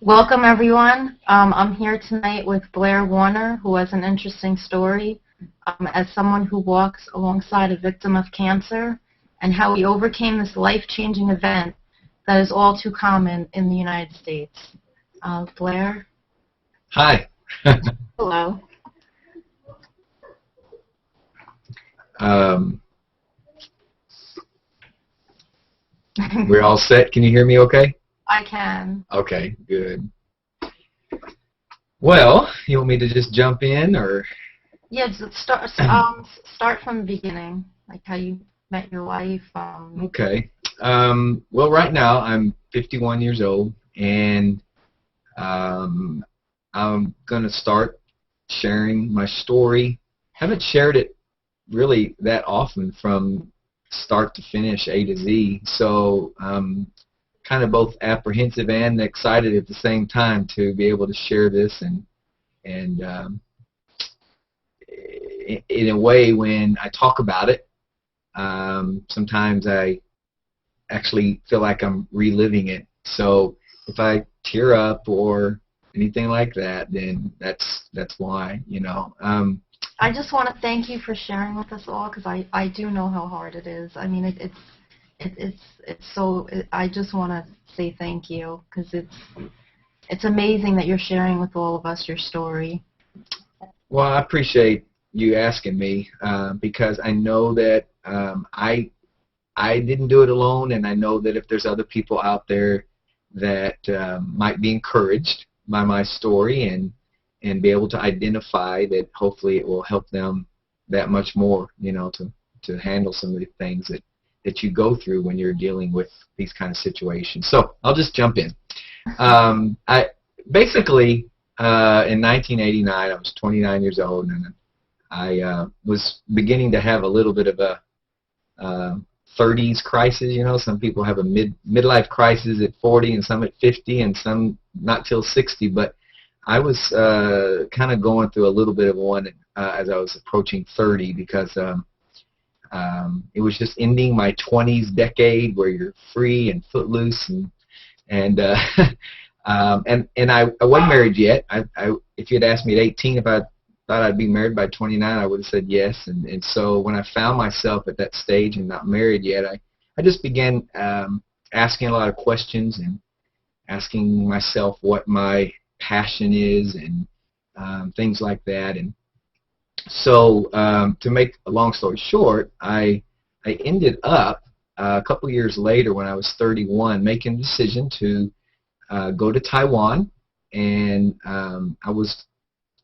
Welcome, everyone. I'm here tonight with Blair Warner, who has an interesting story as someone who walks alongside a victim of cancer and how he overcame this life-changing event that is all too common in the United States. Blair? Hi. Hello. um, we're all set. Can you hear me okay? I can. Okay, good. Well, you want me to just jump in, or? Yeah, just start from the beginning, like how you met your wife. Okay. Well, right now I'm 51 years old, and I'm going to start sharing my story. Haven't shared it really that often from start to finish, A to Z, so kind of both apprehensive and excited at the same time to be able to share this, and in a way, when I talk about it, sometimes I actually feel like I'm reliving it. So if I tear up or anything like that, then that's why, you know. I just want to thank you for sharing with us all, because I do know how hard it is. I mean, I just want to say thank you, because it's amazing that you're sharing with all of us your story. Well, I appreciate you asking me, because I know that I didn't do it alone, and I know that if there's other people out there that might be encouraged by my story and be able to identify that, hopefully it will help them that much more, you know, to handle some of the things that you go through when you're dealing with these kind of situations. So I'll just jump in. I basically, in 1989, I was 29 years old, and I was beginning to have a little bit of a 30s crisis. You know, some people have a midlife crisis at 40, and some at 50, and some not till 60. But I was kind of going through a little bit of one as I was approaching 30, because it was just ending my 20s decade where you're free and footloose, and I wasn't married yet. If you had asked me at 18 if I thought I'd be married by 29, I would have said yes. And so when I found myself at that stage and not married yet, I just began asking a lot of questions and asking myself what my passion is, and things like that. And so to make a long story short, I ended up a couple years later, when I was 31, making a decision to go to Taiwan, and I was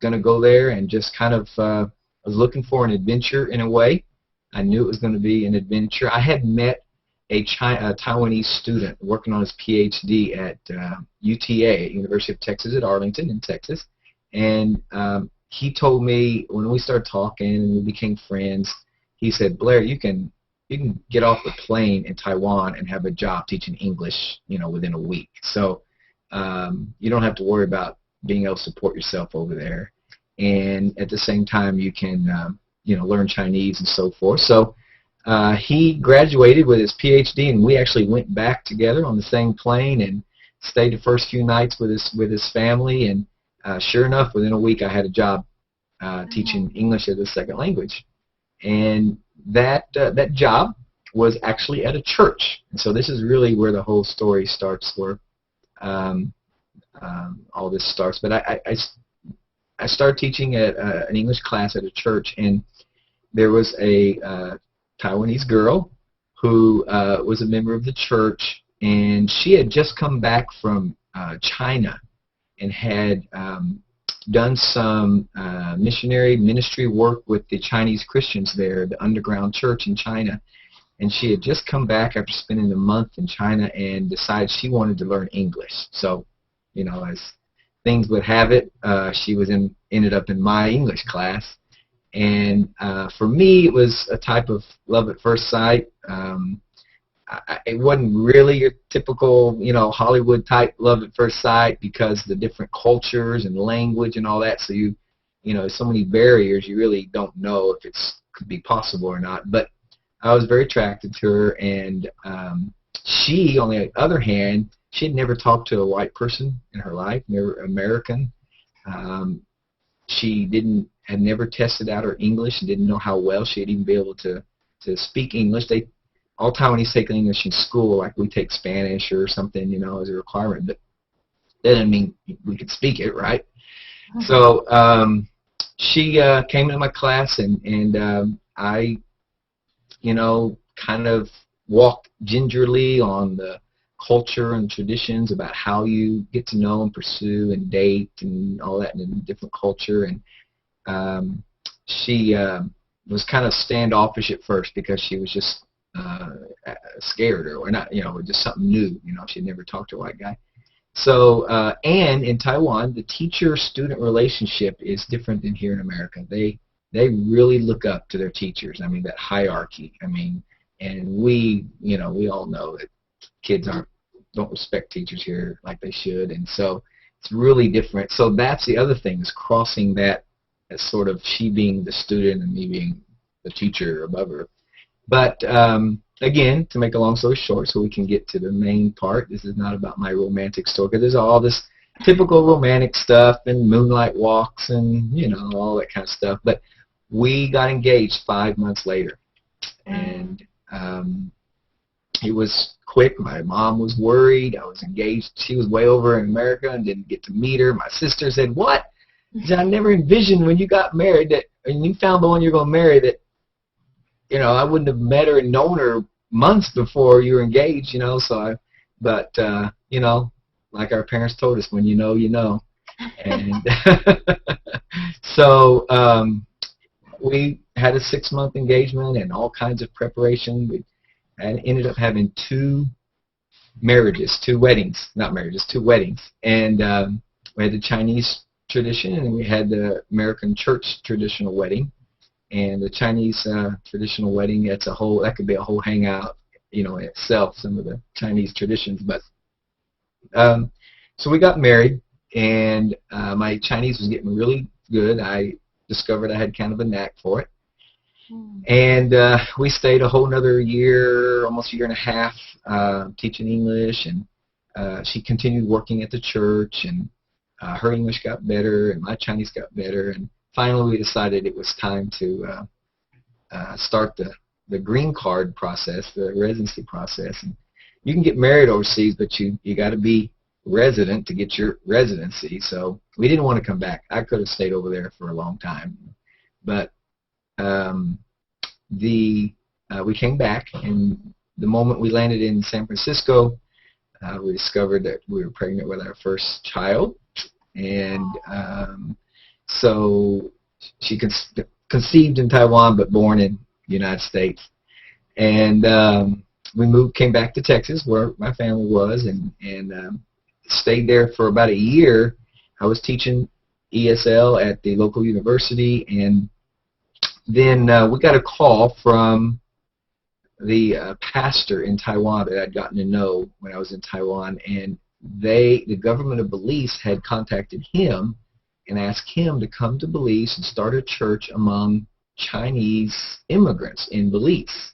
going to go there and just kind of I was looking for an adventure in a way. I knew it was going to be an adventure. I had met a Taiwanese student working on his PhD at UTA, University of Texas at Arlington in Texas, and he told me, when we started talking and we became friends, he said, "Blair, you can get off the plane in Taiwan and have a job teaching English, you know, within a week. So you don't have to worry about being able to support yourself over there, and at the same time you can you know, learn Chinese and so forth." So he graduated with his PhD, and we actually went back together on the same plane and stayed the first few nights with his family, and sure enough, within a week I had a job teaching English as a second language. And that job was actually at a church. And so this is really where the whole story starts, where all this starts. But I started teaching at an English class at a church, and there was a Taiwanese girl who was a member of the church, and she had just come back from China and had done some missionary ministry work with the Chinese Christians there, the underground church in China. And she had just come back after spending a month in China and decided she wanted to learn English. So, you know, as things would have it, she was ended up in my English class. And for me, it was a type of love at first sight. It wasn't really your typical, you know, Hollywood type love at first sight, because the different cultures and language and all that. So you know, so many barriers. You really don't know if it's could be possible or not. But I was very attracted to her, and she, on the other hand, she had never talked to a white person in her life, never American. She had never tested out her English and didn't know how well she'd even be able to speak English. All Taiwanese take English in school, like we take Spanish or something, you know, as a requirement, but that doesn't mean we could speak it, right? So she came into my class, and I, you know, kind of walked gingerly on the culture and traditions about how you get to know and pursue and date and all that in a different culture. And she was kind of standoffish at first because she was just scared, or not, you know, just something new. You know, she'd never talked to a white guy. So, and in Taiwan, the teacher-student relationship is different than here in America. They really look up to their teachers. I mean, that hierarchy. I mean, and we, you know, we all know that kids don't respect teachers here like they should, and so it's really different. So that's the other thing, is crossing that sort of she being the student and me being the teacher above her. But again, to make a long story short, so we can get to the main part, this is not about my romantic story, because there's all this typical romantic stuff and moonlight walks and, you know, all that kind of stuff. But we got engaged 5 months later, and it was quick. My mom was worried. I was engaged. She was way over in America and didn't get to meet her. My sister said, "What? I never envisioned when you got married that, and you found the one you're going to marry, that, you know, I wouldn't have met her and known her months before you were engaged, you know." So but you know, like our parents told us, when you know, you know. And so we had a 6-month engagement and all kinds of preparation. We ended up having 2 weddings. And we had the Chinese tradition, and we had the American church traditional wedding. And the Chinese traditional wedding, that could be a whole hangout, you know, in itself, some of the Chinese traditions. But so we got married, and my Chinese was getting really good. I discovered I had kind of a knack for it. And we stayed a whole another year, almost a year and a half, teaching English, and she continued working at the church, and her English got better, and my Chinese got better, and finally we decided it was time to start the green card process, the residency process. And you can get married overseas, but you got to be resident to get your residency. So we didn't want to come back. I could have stayed over there for a long time, but we came back, and the moment we landed in San Francisco, we discovered that we were pregnant with our first child. And so she conceived in Taiwan but born in the United States. And we came back to Texas, where my family was, and stayed there for about a year. I was teaching ESL at the local university, and then we got a call from the pastor in Taiwan that I'd gotten to know when I was in Taiwan, and the government of Belize had contacted him and asked him to come to Belize and start a church among Chinese immigrants in Belize.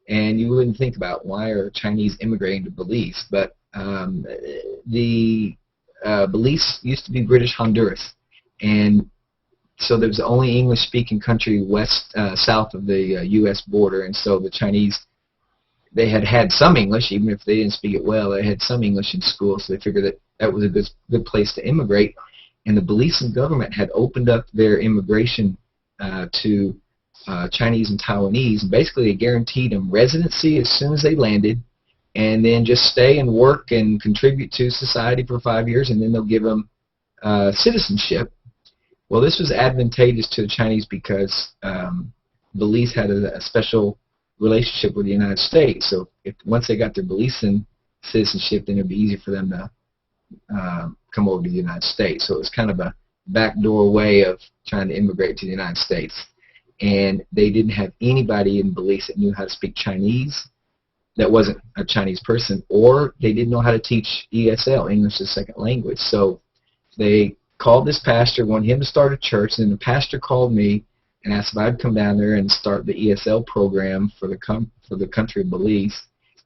And you wouldn't think about, why are Chinese immigrating to Belize? But Belize used to be British Honduras, and so there was the only English-speaking country south of the U.S. border, and so the Chinese, they had some English, even if they didn't speak it well. They had some English in school, so they figured that was a good place to immigrate. And the Belizean government had opened up their immigration to Chinese and Taiwanese, and basically they guaranteed them residency as soon as they landed, and then just stay and work and contribute to society for 5 years, and then they'll give them citizenship. Well, this was advantageous to the Chinese because Belize had a special relationship with the United States. So once they got their Belizean citizenship, then it would be easy for them to come over to the United States. So it was kind of a backdoor way of trying to immigrate to the United States. And they didn't have anybody in Belize that knew how to speak Chinese that wasn't a Chinese person, or they didn't know how to teach ESL, English as a Second Language. So they called this pastor, wanted him to start a church, and then the pastor called me and asked if I'd come down there and start the ESL program for the country of Belize,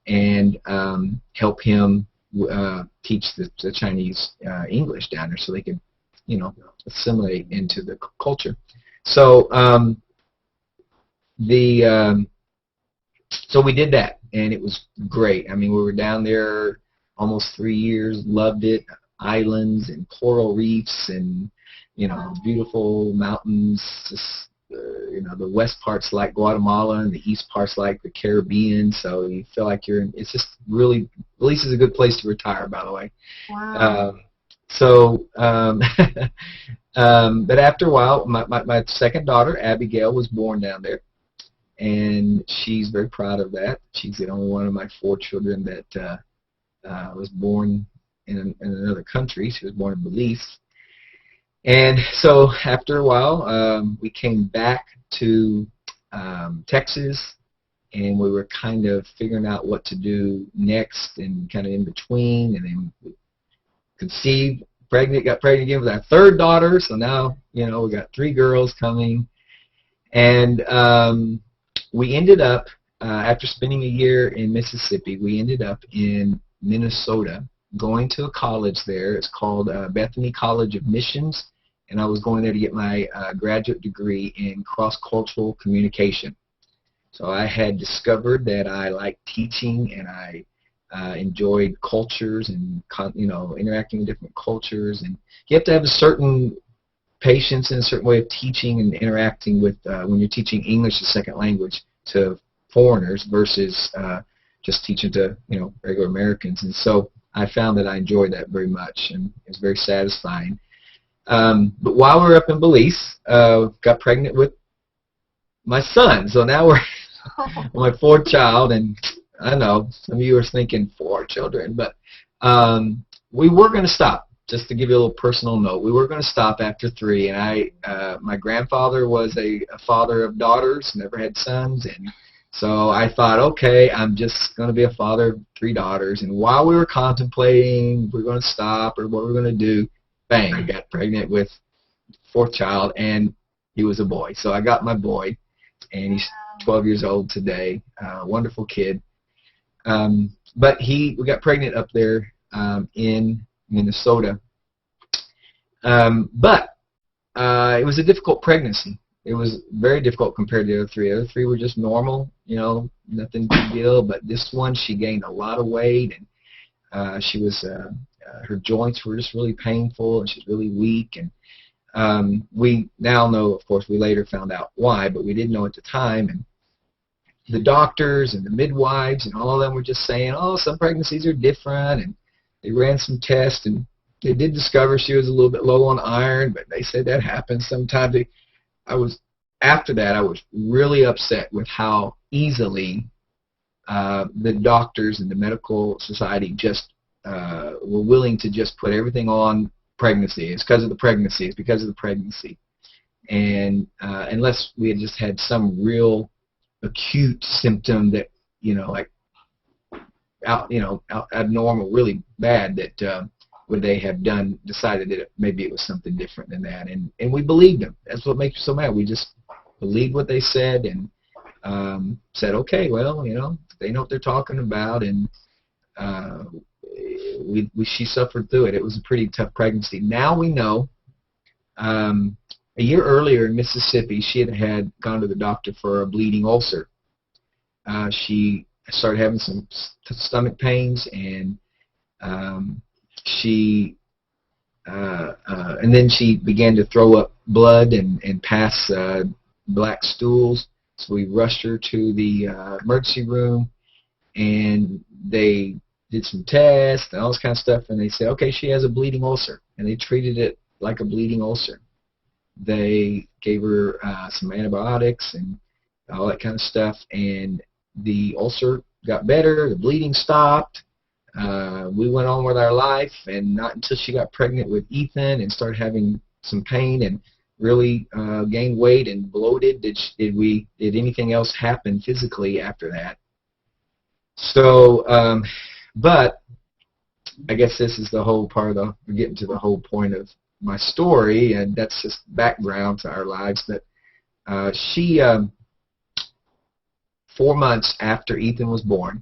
and help him teach the Chinese English down there so they could, assimilate into the culture. So so we did that, and it was great. I mean, we were down there almost 3 years, loved it. Islands and coral reefs and, beautiful mountains. Just, the west part's like Guatemala and the east part's like the Caribbean. So you feel like it's just really, Belize is a good place to retire, by the way. Wow. But after a while, my second daughter, Abigail, was born down there. And she's very proud of that. She's the only one of my 4 children that was born in another country. She was born in Belize. And so after a while, we came back to Texas, and we were kind of figuring out what to do next and kind of in between. And then we conceived, got pregnant again with our 3rd daughter. So now, we got 3 girls coming. And we ended up, after spending a year in Mississippi, we ended up in Minnesota, going to a college there. It's called Bethany College of Missions, and I was going there to get my graduate degree in cross-cultural communication. So I had discovered that I liked teaching, and I enjoyed cultures and interacting with different cultures. And you have to have a certain patience and a certain way of teaching and interacting with when you're teaching English as a second language to foreigners versus just teaching to regular Americans. And so I found that I enjoyed that very much, and it was very satisfying. But while we were up in Belize, got pregnant with my son. So now we're my 4th child, and I know some of you are thinking 4 children, but we were going to stop. Just to give you a little personal note, we were going to stop after 3, and my grandfather was a father of daughters, never had sons, and so I thought, okay, I'm just going to be a father of 3 daughters. And while we were contemplating if we were going to stop or what we were going to do, bang, I got pregnant with 4th child, and he was a boy. So I got my boy, and he's 12 years old today, wonderful kid. But we got pregnant up there in Minnesota. But it was a difficult pregnancy. It was very difficult compared to the other 3. The other 3 were just normal, nothing big deal. But this one, she gained a lot of weight, and she was her joints were just really painful, and she's really weak. And we now know, of course, we later found out why, but we didn't know at the time. And the doctors and the midwives and all of them were just saying, oh, some pregnancies are different, and they ran some tests, and they did discover she was a little bit low on iron, but they said that happens sometimes. After that, I was really upset with how easily the doctors and the medical society just were willing to just put everything on pregnancy. It's because of the pregnancy. It's because of the pregnancy. And unless we had just had some real acute symptom that, like abnormal, really bad, that would they have decided that maybe it was something different than that. And we believed them. That's what makes us so mad. We just believed what they said and said, okay, well, they know what they're talking about. And she suffered through it. It was a pretty tough pregnancy. Now we know a year earlier in Mississippi, she had gone to the doctor for a bleeding ulcer. She started having some stomach pains, and and then she began to throw up blood and pass black stools. So we rushed her to the emergency room, and they did some tests and all this kind of stuff, and they said, okay, she has a bleeding ulcer, and they treated it like a bleeding ulcer. They gave her some antibiotics and all that kind of stuff, and the ulcer got better, the bleeding stopped. We went on with our life, and not until she got pregnant with Ethan and started having some pain and really gained weight and bloated did anything else happen physically after that. So, but I guess this is the whole part of we're getting to the whole point of my story, and that's just background to our lives. That she, 4 months after Ethan was born,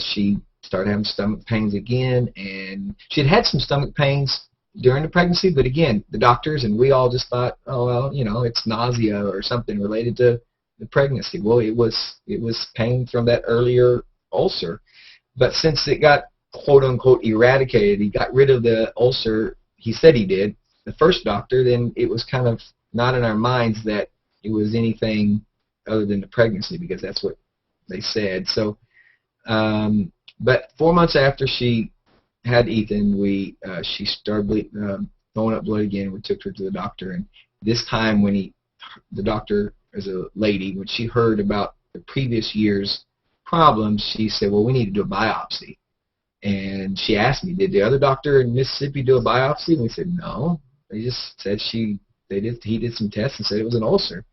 she started having stomach pains again, and she had had some stomach pains during the pregnancy, but again, the doctors and we all just thought, oh well, it's nausea or something related to the pregnancy. Well, it was pain from that earlier ulcer, but since it got quote unquote eradicated, he got rid of the ulcer. He said he did. The first doctor, then it was kind of not in our minds that it was anything other than the pregnancy, because that's what they said. So, but 4 months after she had Ethan, she started throwing up blood again. We took her to the doctor, and this time when the doctor, as a lady, when she heard about the previous year's problems, she said, well, we need to do a biopsy. And she asked me, did the other doctor in Mississippi do a biopsy? And we said, no. They just said he did some tests and said it was an ulcer.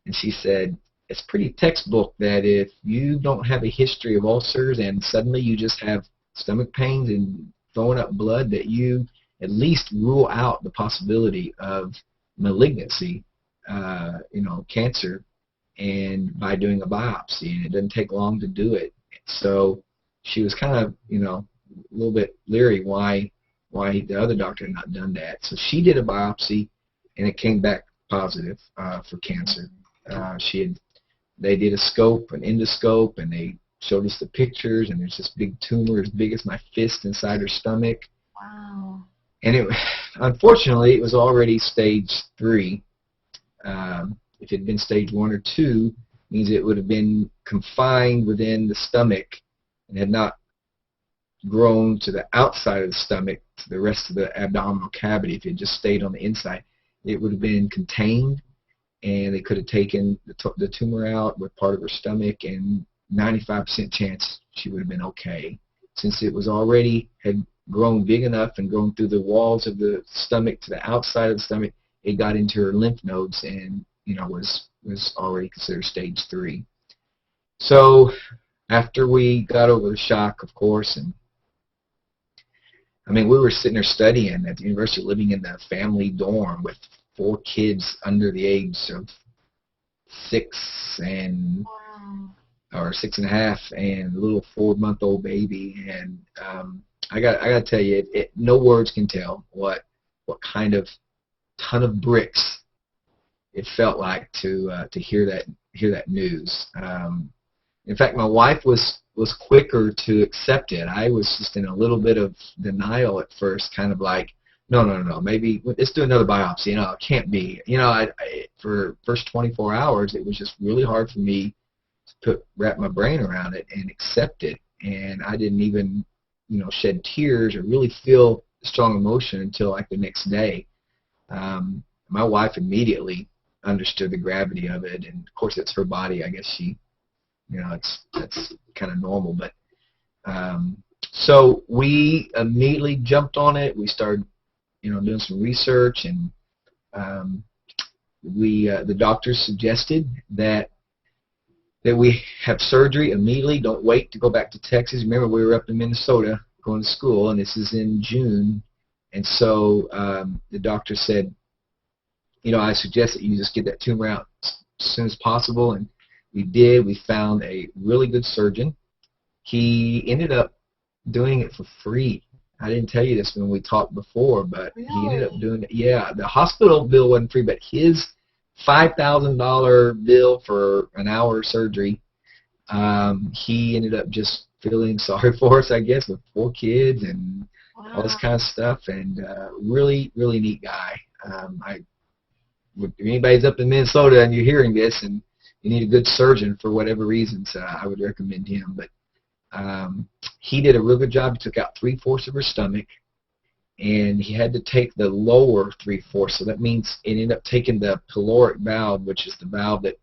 And she said, it's pretty textbook that if you don't have a history of ulcers and suddenly you just have stomach pains and throwing up blood, that you at least rule out the possibility of malignancy, cancer, and by doing a biopsy. And it doesn't take long to do it. So she was kind of, a little bit leery why the other doctor had not done that. So she did a biopsy, and it came back positive for cancer. They did a scope, an endoscope, and they showed us the pictures, and there's this big tumor as big as my fist inside her stomach. Wow. And unfortunately, it was already stage 3. If it had been stage 1 or 2, means it would have been confined within the stomach and had not grown to the outside of the stomach, to the rest of the abdominal cavity. If it just stayed on the inside, it would have been contained, and they could have taken the tumor out with part of her stomach, and 95% chance she would have been okay. Since it was already had grown big enough and grown through the walls of the stomach to the outside of the stomach, it got into her lymph nodes and was already considered stage 3. So after we got over the shock, of course, and we were sitting there studying at the university, living in the family dorm with 4 kids under the age of 6 and or 6.5, and a little 4-month-old baby. And I got to tell you, no words can tell what kind of ton of bricks it felt like to hear that news. In fact, my wife was quicker to accept it. I was just in a little bit of denial at first, kind of like, no, maybe let's do another biopsy. It can't be. For first 24 hours, it was just really hard for me to wrap my brain around it and accept it. And I didn't even, shed tears or really feel strong emotion until like the next day. My wife immediately understood the gravity of it, and of course it's her body. I guess she, that's kind of normal. But so we immediately jumped on it. We started, doing some research, and the doctors suggested that we have surgery immediately. Don't wait to go back to Texas. Remember, we were up in Minnesota going to school, and this is in June. And so the doctor said, I suggest that you just get that tumor out as soon as possible. And we did. We found a really good surgeon. He ended up doing it for free. I didn't tell you this when we talked before, but Really? He ended up doing it. Yeah, the hospital bill wasn't free, but his $5,000 bill for an hour of surgery, he ended up just feeling sorry for us, I guess, with 4 kids and all this kind of stuff. And really, really neat guy. If anybody's up in Minnesota and you're hearing this and you need a good surgeon for whatever reasons, I would recommend him. But he did a real good job. He took out 3/4 of her stomach, and he had to take the lower 3/4. So that means it ended up taking the pyloric valve, which is the valve that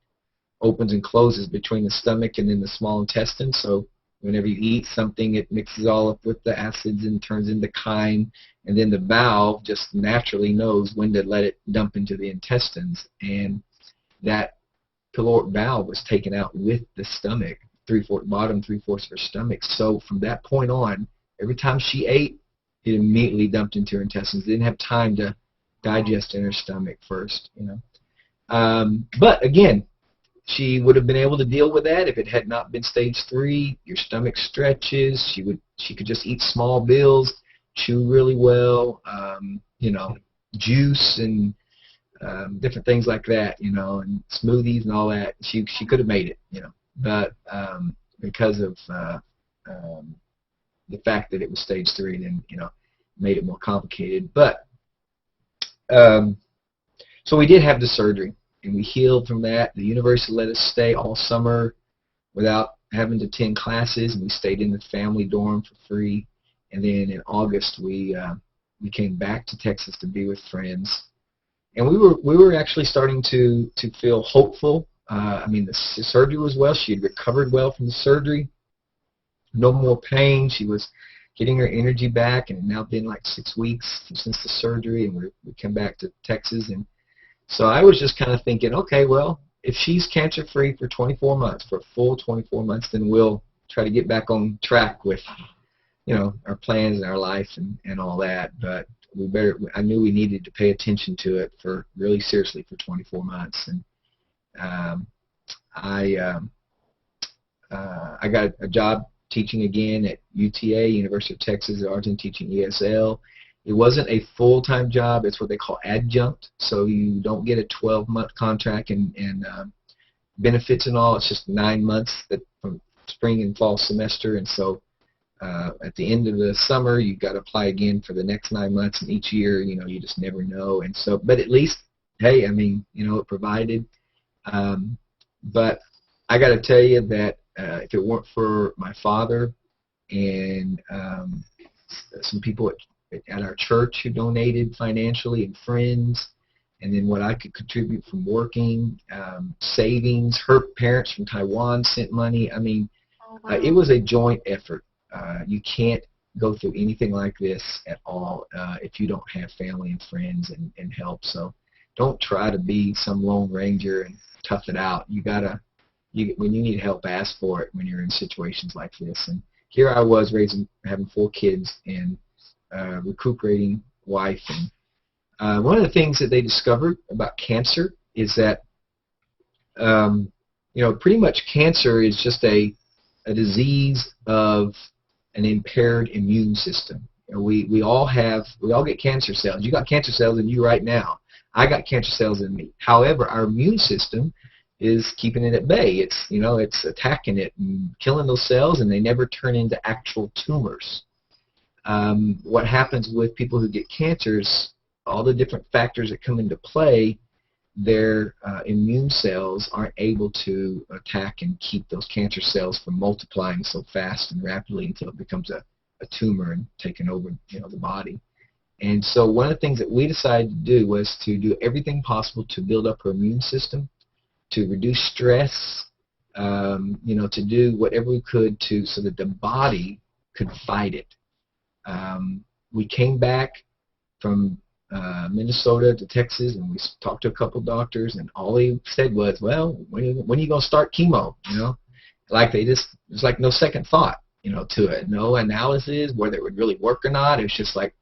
opens and closes between the stomach and then the small intestine. So whenever you eat something, it mixes all up with the acids and turns into chyme, and then the valve just naturally knows when to let it dump into the intestines. And that pyloric valve was taken out with the stomach, bottom 3/4 of her stomach. So from that point on, every time she ate, it immediately dumped into her intestines. It didn't have time to digest in her stomach first, But again, she would have been able to deal with that if it had not been stage 3. Your stomach stretches. She could just eat small meals, chew really well, juice and different things like that, and smoothies and all that. She could have made it, but because of the fact that it was stage 3, then made it more complicated. But so we did have the surgery, and we healed from that. The university let us stay all summer without having to attend classes, and we stayed in the family dorm for free. And then in August, we came back to Texas to be with friends, and we were actually starting to feel hopeful. The surgery was well. She had recovered well from the surgery. No more pain. She was getting her energy back, and it had now been like 6 weeks since the surgery, and we came back to Texas. And so I was just kind of thinking, okay, well, if she's cancer-free for 24 months, for a full 24 months, then we'll try to get back on track with, our plans and our life and all that. But I knew we needed to pay attention to it for really seriously for 24 months. And I got a job teaching again at UTA, University of Texas at Arlington, teaching ESL. It wasn't a full-time job. It's what they call adjunct, so you don't get a 12-month contract and benefits and all. It's just 9 months from spring and fall semester, and so at the end of the summer, you've got to apply again for the next 9 months, and each year, you just never know. And so, but at least, hey, it provided. But I got to tell you that if it weren't for my father and some people at our church who donated financially, and friends, and then what I could contribute from working, savings, her parents from Taiwan sent money. It was a joint effort. You can't go through anything like this at all if you don't have family and friends and help. So don't try to be some lone ranger and tough it out. When you need help, ask for it when you're in situations like this. And here I was having 4 kids and recuperating wife. And one of the things that they discovered about cancer is that pretty much cancer is just a disease of an impaired immune system. We all get cancer cells. You got cancer cells in you right now. I got cancer cells in me. However, our immune system is keeping it at bay. It's attacking it and killing those cells, and they never turn into actual tumors. What happens with people who get cancers, all the different factors that come into play, their immune cells aren't able to attack and keep those cancer cells from multiplying so fast and rapidly until it becomes a tumor and taking over the body. And so one of the things that we decided to do was to do everything possible to build up her immune system, to reduce stress, to do whatever we could so that the body could fight it. We came back from Minnesota to Texas, and we talked to a couple doctors, and all they said was, well, when are you going to start chemo? There's like no second thought, to it. No analysis whether it would really work or not. It's just like,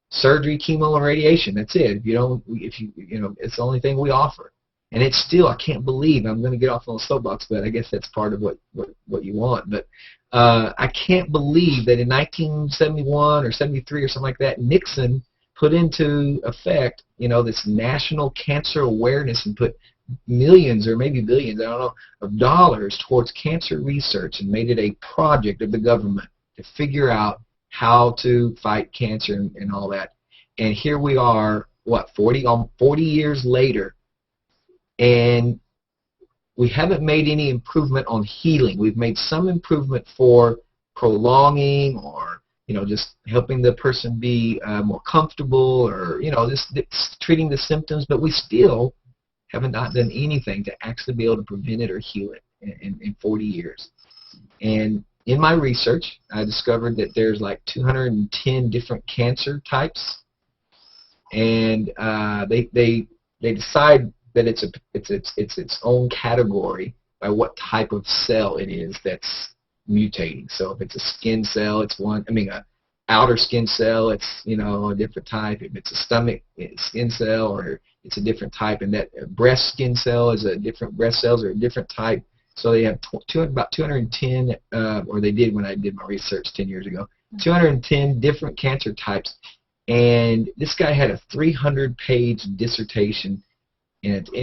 surgery, chemo, and radiation. That's it. It's the only thing we offer. And it's still, I can't believe, I'm going to get off on the soapbox, but I guess that's part of what you want. But I can't believe that in 1971 or 73 or something like that, Nixon put into effect, this national cancer awareness and put millions or maybe billions, I don't know, of dollars towards cancer research and made it a project of the government to figure out how to fight cancer and all that. And here we are, 40 years later, and we haven't made any improvement on healing. We've made some improvement for prolonging or, just helping the person be more comfortable or, just treating the symptoms, but we still haven't not done anything to actually be able to prevent it or heal it in 40 years. And in my research, I discovered that there's like 210 different cancer types, and they decide that it's its own category by what type of cell it is that's mutating. So if it's a skin cell, it's one. outer skin cell, it's, you know, a different type. If it's a stomach skin cell, or it's a different type, and that breast skin cell is a different, breast cells are a different type. So they have about 210, or they did when I did my research 10 years ago, 210 different cancer types. And this guy had a 300-page dissertation, and at the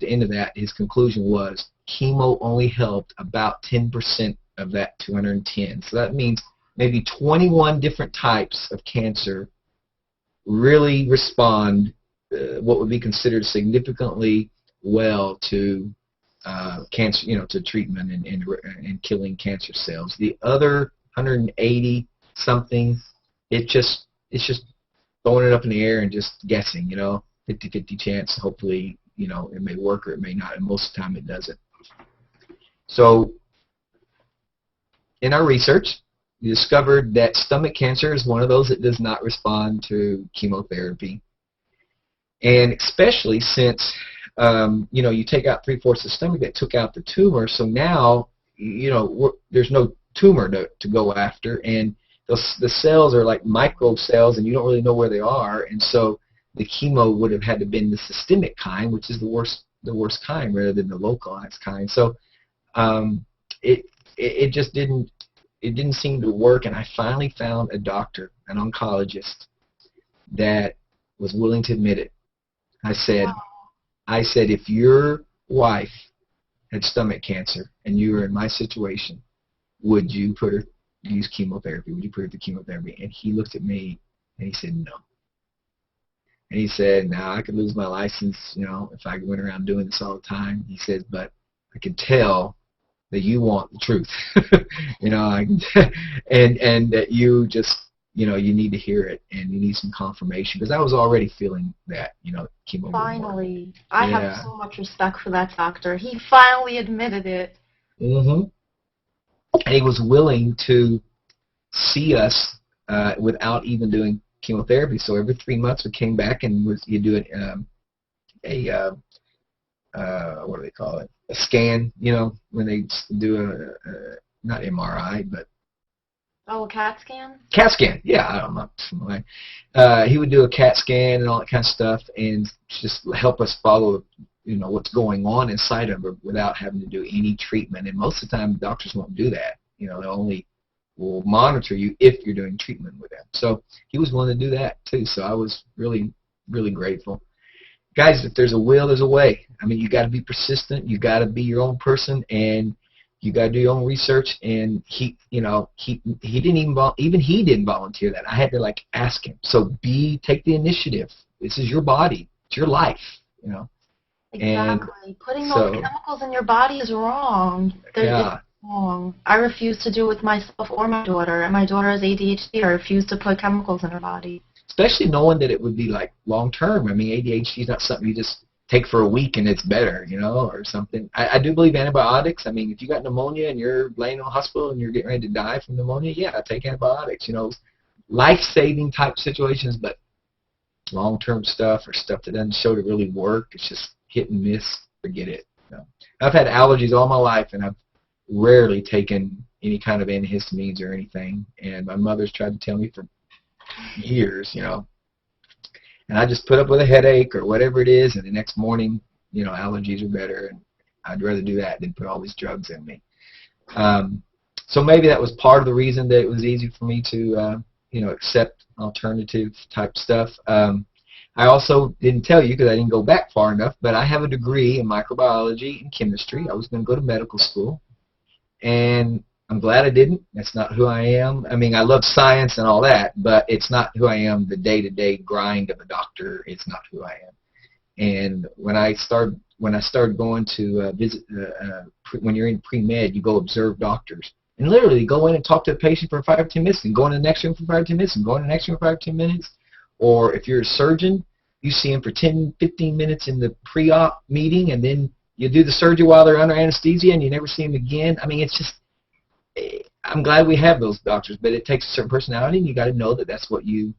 end of that, his conclusion was chemo only helped about 10% of that 210. So that means maybe 21 different types of cancer really respond what would be considered significantly well to cancer, you know, to treatment and killing cancer cells. The other 180 something, it's just throwing it up in the air and just guessing, you know, 50-50 chance. Hopefully, you know, it may work or it may not, and most of the time it doesn't. So in our research, we discovered that stomach cancer is one of those that does not respond to chemotherapy. And especially since, you know, you take out 3/4 of the stomach, that took out the tumor, so now, you know, there's no tumor to go after, and the cells are like micro cells, and you don't really know where they are, and so the chemo would have had to been the systemic kind, which is the worst kind, rather than the localized kind. So it just didn't seem to work, and I finally found a doctor, an oncologist, that was willing to admit it. I said, if your wife had stomach cancer and you were in my situation, would you put her use chemotherapy? Would you put her through chemotherapy? And he looked at me and he said no. And he said, "Now I could lose my license, you know, if I went around doing this all the time." He says, "But I can tell that you want the truth, you know, and that you just, you know, you need to hear it and you need some confirmation," because I was already feeling that, you know, chemo. Finally, I have so much respect for that doctor. He finally admitted it. Mm-hmm. And he was willing to see us without even doing chemotherapy. So every 3 months we came back and you do what do they call it? A scan, you know, when they do not MRI, but a CAT scan? CAT scan, yeah, I don't know. He would do a CAT scan and all that kind of stuff, and just help us follow, you know, what's going on inside of her without having to do any treatment. And most of the time, doctors won't do that. You know, they only will monitor you if you're doing treatment with them. So he was willing to do that too. So I was really, really grateful. Guys, if there's a will, there's a way. I mean, you got to be persistent. You got to be your own person, and you got to do your own research. And he, you know, he didn't he didn't volunteer that. I had to like ask him. So take the initiative. This is your body. It's your life. You know. Exactly. And putting those chemicals in your body is wrong. It's wrong. I refuse to do it with myself or my daughter. And my daughter has ADHD. I refuse to put chemicals in her body. Especially knowing that it would be like long term. I mean, ADHD is not something you just take for a week and it's better, you know, or something. I do believe antibiotics. I mean, if you got pneumonia and you're laying in the hospital and you're getting ready to die from pneumonia, yeah, take antibiotics. You know, life-saving type situations, but long-term stuff or stuff that doesn't show to really work, it's just hit and miss. Forget it. You know. I've had allergies all my life, and I've rarely taken any kind of antihistamines or anything. And my mother's tried to tell me for years, you know, and I just put up with a headache or whatever it is, and the next morning, you know, allergies are better, and I'd rather do that than put all these drugs in me. So maybe that was part of the reason that it was easy for me to, you know, accept alternative type stuff. I also didn't tell you because I didn't go back far enough, but I have a degree in microbiology and chemistry. I was going to go to medical school, and I'm glad I didn't. That's not who I am. I mean, I love science and all that, but it's not who I am. The day-to-day grind of a doctor, it's not who I am. And when I started going to visit, when you're in pre-med, you go observe doctors. And literally go in and talk to the patient for 5 or 10 minutes, and go in the next room for 5 or 10 minutes, and go in the next room for 5 or 10 minutes. Or if you're a surgeon, you see him for 10, 15 minutes in the pre-op meeting, and then you do the surgery while they're under anesthesia, and you never see him again. I mean, it's just, I'm glad we have those doctors, but it takes a certain personality, and you got to know that that's what you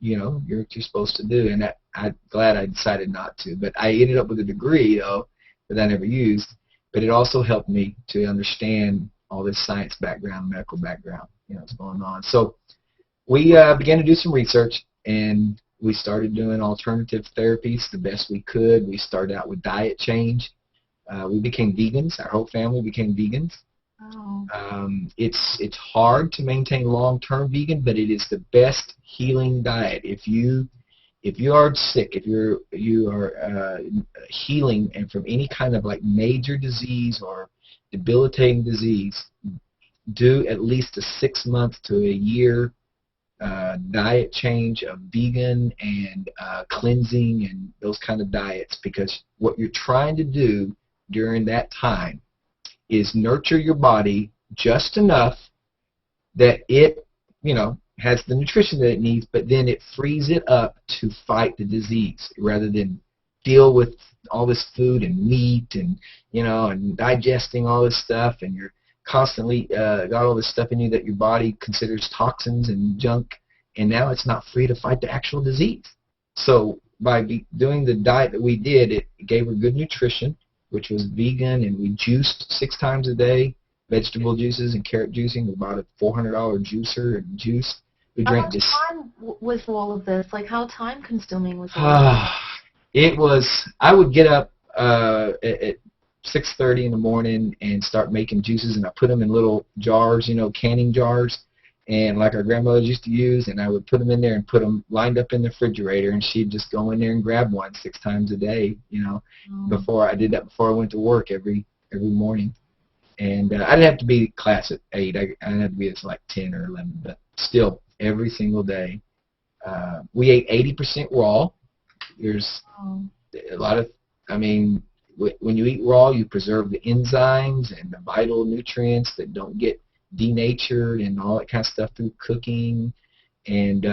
know, you're supposed to do. And that, I'm glad I decided not to. But I ended up with a degree, though, that I never used. But it also helped me to understand all this science background, medical background, you know, what's going on. So we began to do some research, and we started doing alternative therapies the best we could. We started out with diet change. We became vegans. Our whole family became vegans. Oh. It's hard to maintain long-term vegan, but it is the best healing diet. If you are sick, if you are healing and from any kind of like major disease or debilitating disease, do at least a 6-month to a year diet change of vegan and cleansing and those kind of diets, because what you're trying to do during that time is nurture your body just enough that it, has the nutrition that it needs, but then it frees it up to fight the disease rather than deal with all this food and meat and, and digesting all this stuff, and you're constantly got all this stuff in you that your body considers toxins and junk, and now it's not free to fight the actual disease. So by doing the diet that we did, it gave her good nutrition, which was vegan, and we juiced 6 times a day, vegetable juices and carrot juicing. We bought a $400 juicer and juice. We How drank much this. time was all of this? Like, how time-consuming was it? It was. I would get up at 6:30 in the morning and start making juices, and I put them in little jars, canning jars, and like our grandmothers used to use, and I would put them in there and put them lined up in the refrigerator, and she'd just go in there and grab one 6 times a day, Before I did that, before I went to work every morning. And I didn't have to be class at 8. I didn't have to be at like 10 or 11, but still, every single day. We ate 80% raw. There's a lot of, when you eat raw, you preserve the enzymes and the vital nutrients that don't get denatured and all that kind of stuff through cooking. And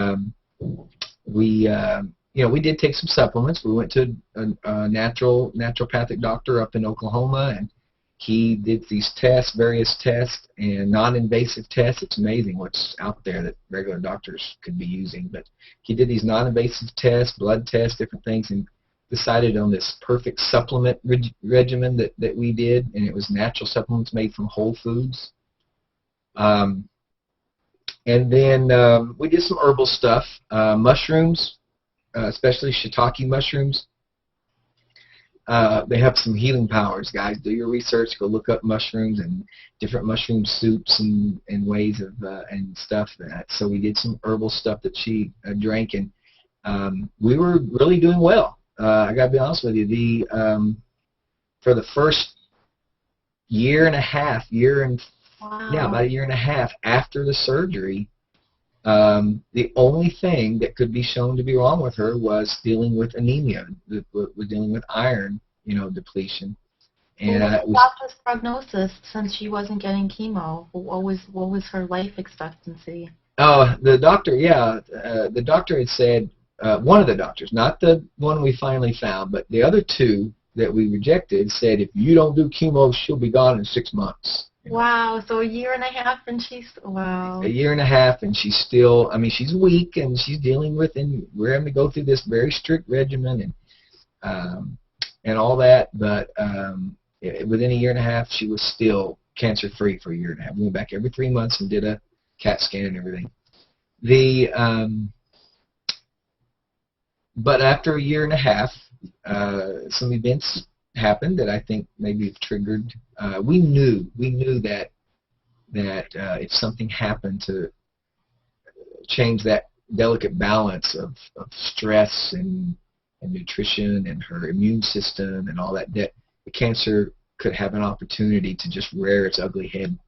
we did take some supplements. We went to a naturopathic doctor up in Oklahoma, and he did these tests, various tests, and non-invasive tests. It's amazing what's out there that regular doctors could be using. But he did these non-invasive tests, blood tests, different things, and decided on this perfect supplement regimen that we did, and it was natural supplements made from whole foods. And then we did some herbal stuff, mushrooms, especially shiitake mushrooms. They have some healing powers, guys. Do your research. Go look up mushrooms and different mushroom soups and ways of and stuff. So we did some herbal stuff that she drank, and we were really doing well. I got to be honest with you. For the first year and a half, about a year and a half after the surgery, the only thing that could be shown to be wrong with her was dealing with anemia, was dealing with iron, depletion. And what was the doctor's prognosis, since she wasn't getting chemo? What was her life expectancy? Oh, the doctor, the doctor had said, one of the doctors, not the one we finally found, but the other 2 that we rejected said, if you don't do chemo, she'll be gone in 6 months. Wow, so a year and a half, and wow. A year and a half, and she's still, she's weak, and she's dealing with, and we're having to go through this very strict regimen and all that, but within a year and a half, she was still cancer-free for a year and a half. We went back every 3 months and did a CAT scan and everything. But after a year and a half, some events happened that I think maybe triggered. We knew that if something happened to change that delicate balance of stress and nutrition and her immune system and all that, that the cancer could have an opportunity to just rear its ugly head,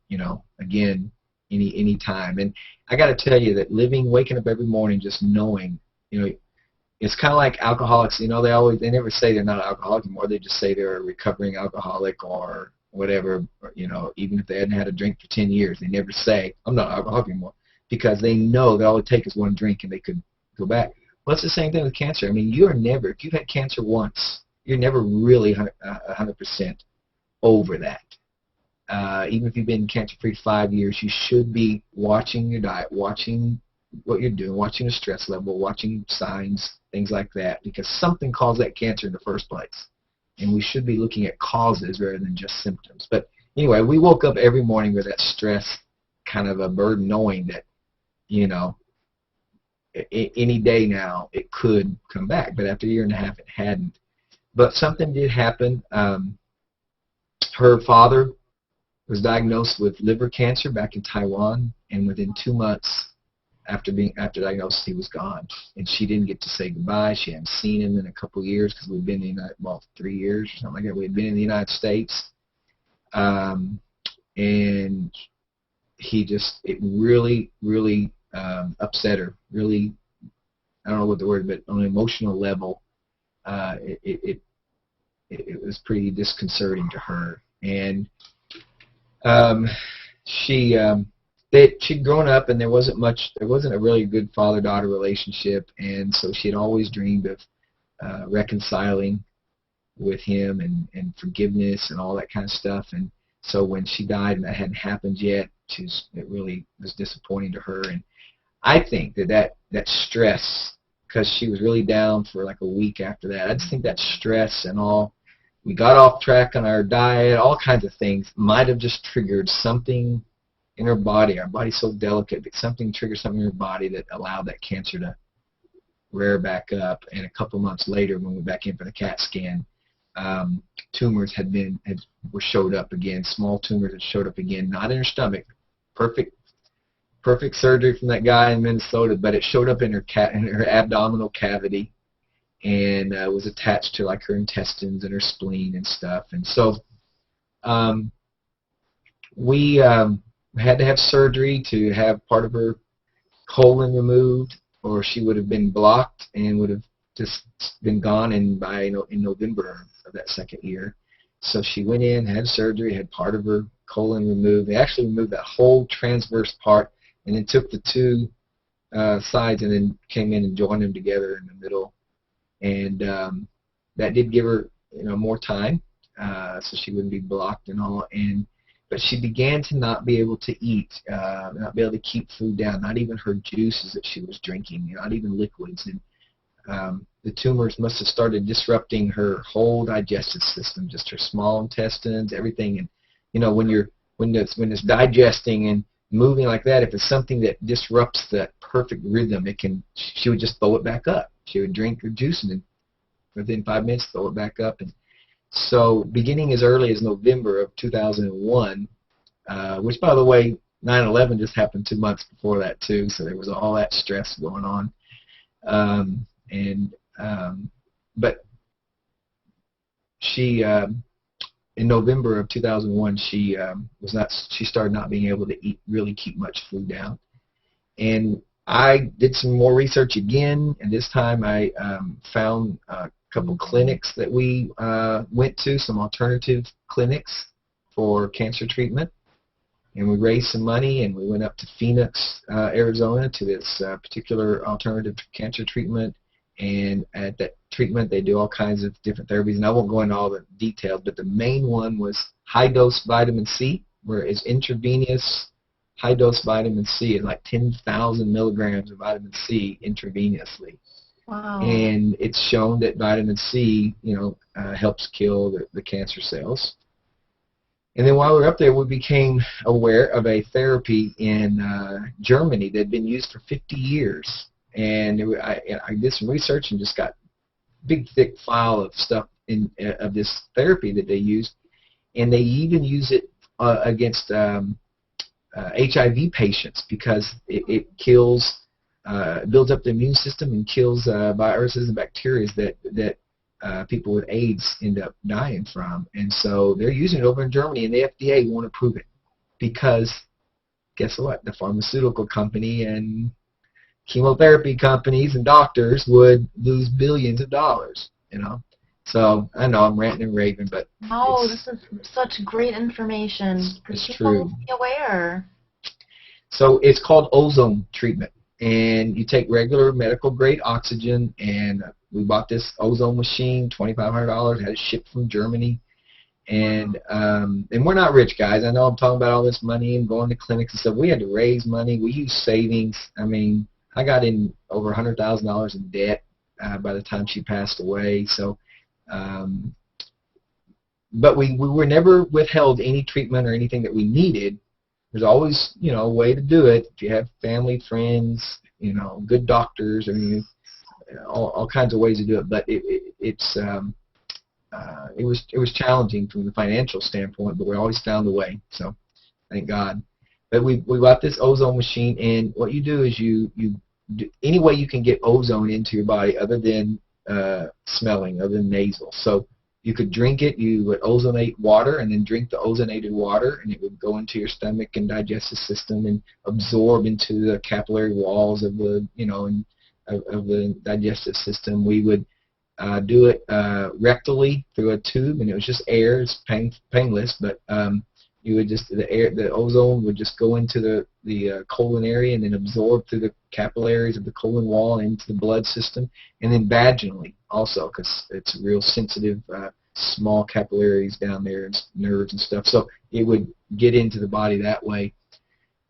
again, any time. And I got to tell you that waking up every morning just knowing, it's kind of like alcoholics. They never say they're not an alcoholic anymore. They just say they're a recovering alcoholic or whatever. Or, even if they hadn't had a drink for 10 years, they never say, I'm not an alcoholic anymore, because they know that all it takes is one drink and they could go back. Well, it's the same thing with cancer. You are never, if you've had cancer once, you're never really 100% over that. Even if you've been cancer-free 5 years, you should be watching your diet, watching what you're doing, watching the stress level, watching signs, things like that, because something caused that cancer in the first place. And we should be looking at causes rather than just symptoms. But anyway, we woke up every morning with that stress kind of a burden, knowing that, any day now it could come back, but after a year and a half it hadn't. But something did happen. Her father was diagnosed with liver cancer back in Taiwan, and within 2 months after diagnosed, he was gone. And she didn't get to say goodbye. She hadn't seen him in a couple of years because we'd been in the United, well, 3 years or something like that. We had been in the United States, and it really, really upset her. Really, I don't know what the word, but on an emotional level, it was pretty disconcerting to her. And she'd grown up, and there wasn't a really good father-daughter relationship, and so she had always dreamed of reconciling with him and forgiveness and all that kind of stuff. And so when she died and that hadn't happened yet, it really was disappointing to her. And I think that stress, because she was really down for like a week after that, I just think that stress and all, we got off track on our diet, all kinds of things, might have just triggered something in her body. Our body's so delicate, but something triggered something in her body that allowed that cancer to rear back up. And a couple months later, when we went back in for the CAT scan, tumors showed up again. Small tumors had showed up again, not in her stomach. Perfect surgery from that guy in Minnesota, but it showed up in her abdominal cavity, and was attached to like her intestines and her spleen and stuff. And so we had to have surgery to have part of her colon removed, or she would have been blocked and would have just been gone in November of that second year. So she went in, had surgery, had part of her colon removed. They actually removed that whole transverse part, and then took the two sides and then came in and joined them together in the middle. And that did give her more time, so she wouldn't be blocked and all. But she began to not be able to eat, not be able to keep food down, not even her juices that she was drinking, not even liquids. And the tumors must have started disrupting her whole digestive system, just her small intestines, everything. And when it's digesting and moving like that, if it's something that disrupts that perfect rhythm, she would just throw it back up. She would drink her juice and then within 5 minutes throw it back up. And so beginning as early as November of 2001, which by the way, 9/11 just happened 2 months before that too, so there was all that stress going on. But she, in November of 2001, she started not being able to really keep much food down. And I did some more research again, and this time I found a couple clinics that we went to, some alternative clinics for cancer treatment. And we raised some money, and we went up to Phoenix, Arizona, to this particular alternative cancer treatment. And at that treatment, they do all kinds of different therapies, and I won't go into all the details, but the main one was high-dose vitamin C, where it's intravenous high-dose vitamin C, is like 10,000 milligrams of vitamin C intravenously. Wow. And it's shown that vitamin C, helps kill the cancer cells. And then while we were up there, we became aware of a therapy in Germany that had been used for 50 years. And I did some research and just got a big, thick file of stuff of this therapy that they used. And they even use it against HIV patients, because it kills, builds up the immune system and kills viruses and bacteria that people with AIDS end up dying from. And so they're using it over in Germany, and the FDA won't approve it because guess what? The pharmaceutical company and chemotherapy companies and doctors would lose billions of dollars, So I know I'm ranting and raving, but this is such great information. It's People true. need to be aware. So it's called ozone treatment, and you take regular medical grade oxygen, and we bought this ozone machine, $2,500, had it shipped from Germany, and we're not rich guys. I know I'm talking about all this money and going to clinics and stuff. We had to raise money. We used savings. I mean, I got in over $100,000 in debt by the time she passed away. So, but we were never withheld any treatment or anything that we needed. There's always, a way to do it. If you have family, friends, good doctors. I mean, all kinds of ways to do it, but it was challenging from the financial standpoint, but we always found a way. So thank God. But we got this ozone machine, and what you do is you do any way you can get ozone into your body other than smelling, other than nasal. So you could drink it. You would ozonate water, and then drink the ozonated water, and it would go into your stomach and digestive system and absorb into the capillary walls of the of the digestive system. We would do it rectally through a tube, and it was just air. It's painless, but you would just the ozone would just go into the colon area and then absorb through the capillaries of the colon wall into the blood system, and then vaginally also, because it's real sensitive, small capillaries down there and nerves and stuff. So it would get into the body that way.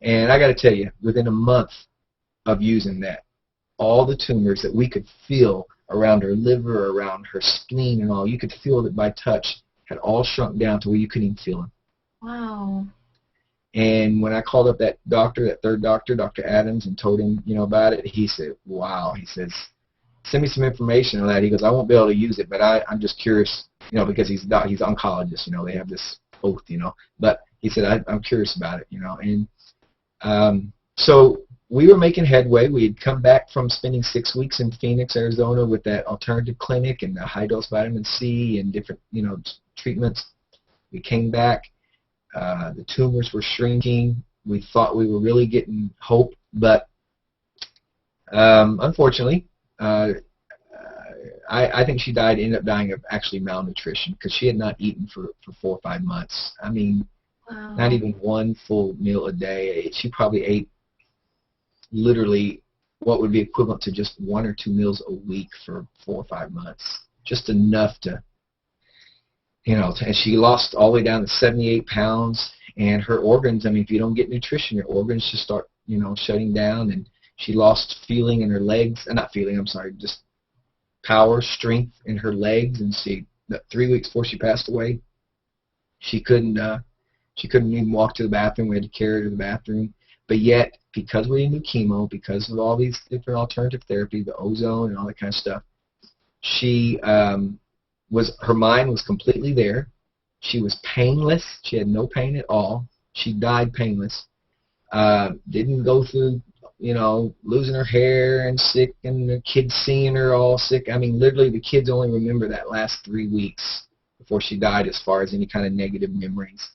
And I got to tell you, within a month of using that, all the tumors that we could feel around her liver, around her spleen and all, you could feel it by touch, had all shrunk down to where you couldn't even feel them. Wow. And when I called up that doctor, that third doctor, Dr. Adams, and told him, about it, he said, wow. He says, send me some information on that. He goes, I won't be able to use it, but I'm just curious, because he's an oncologist, they have this oath, But he said, I'm curious about it, And so we were making headway. We had come back from spending 6 weeks in Phoenix, Arizona with that alternative clinic and the high-dose vitamin C and different, treatments. We came back. The tumors were shrinking. We thought we were really getting hope, but unfortunately, I think she ended up dying of actually malnutrition because she had not eaten for 4 or 5 months. I mean, wow. Not even one full meal a day. She probably ate literally what would be equivalent to just 1 or 2 meals a week for 4 or 5 months, just enough to, and she lost all the way down to 78 pounds, and her organs, I mean, if you don't get nutrition, your organs just start, shutting down, and she lost feeling in her legs, just power, strength in her legs, and 3 weeks before she passed away, she couldn't even walk to the bathroom. We had to carry her to the bathroom. But yet, because we didn't do chemo, because of all these different alternative therapy, the ozone and all that kind of stuff, her mind was completely there. She was painless. She had no pain at all. She died painless. Didn't go through, losing her hair and sick and the kids seeing her all sick. I mean, literally the kids only remember that last 3 weeks before she died as far as any kind of negative memories.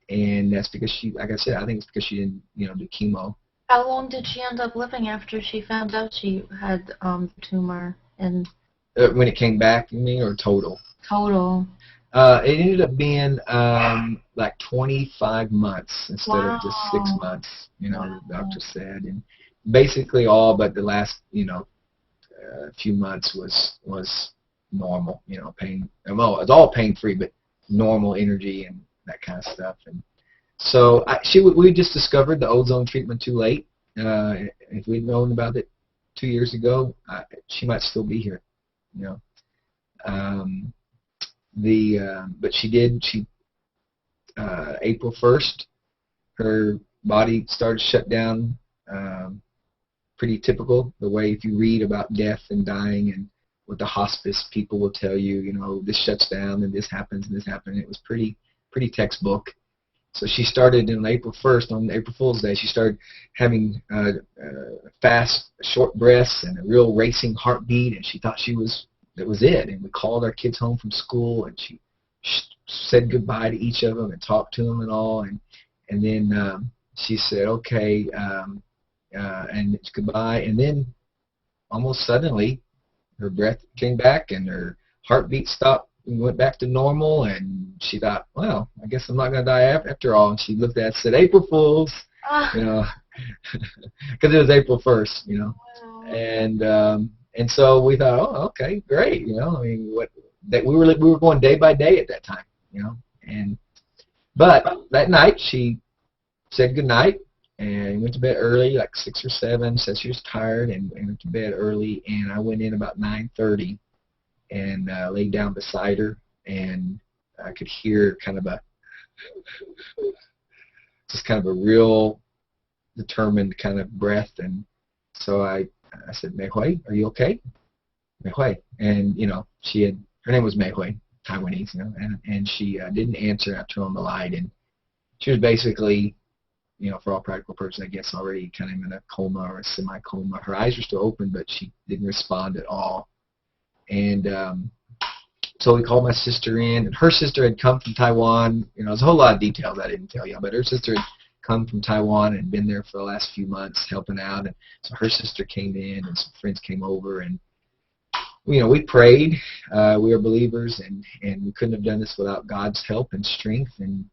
And that's because like I said, I think it's because she didn't, do chemo. How long did she end up living after she found out she had the tumor? And when it came back, you mean, or total? Total. It ended up being like 25 months instead of just 6 months, the doctor said. And basically all but the last, few months was normal, pain. Well, it's all pain-free, but normal energy and that kind of stuff. And so we just discovered the ozone treatment too late. If we'd known about it 2 years ago, she might still be here, But she did. April 1st, her body started to shut down. Pretty typical, the way if you read about death and dying and what the hospice people will tell you, this shuts down and this happens and this happened. It was pretty textbook. So she started on April 1st, on April Fool's Day, she started having fast, short breaths and a real racing heartbeat, and she thought that was it. And we called our kids home from school, and she said goodbye to each of them and talked to them and all. And then she said, okay, and it's goodbye. And then almost suddenly her breath came back and her heartbeat stopped and went back to normal. And she thought, well, I guess I'm not going to die after all. And she looked at it and said, April Fools, because it was April 1st, Wow. And so we thought, oh, okay, great, I mean, we were going day by day at that time, but that night she said good night and went to bed early, like 6 or 7. Said she was tired and went to bed early. And I went in about 9:30 and laid down beside her, and I could hear kind of a real determined kind of breath, and so I said, Mei Hui, are you okay? Mei Hui. And, her name was Mei Hui, Taiwanese, and she didn't answer. I turned on the light, and she was basically, for all practical purposes, I guess, already kind of in a coma or a semi-coma. Her eyes were still open, but she didn't respond at all. And so we called my sister in, and her sister had come from Taiwan. There's a whole lot of details I didn't tell you, but her sister had come from Taiwan and been there for the last few months helping out. And so her sister came in, and some friends came over, and we prayed. We were believers, and we couldn't have done this without God's help and strength and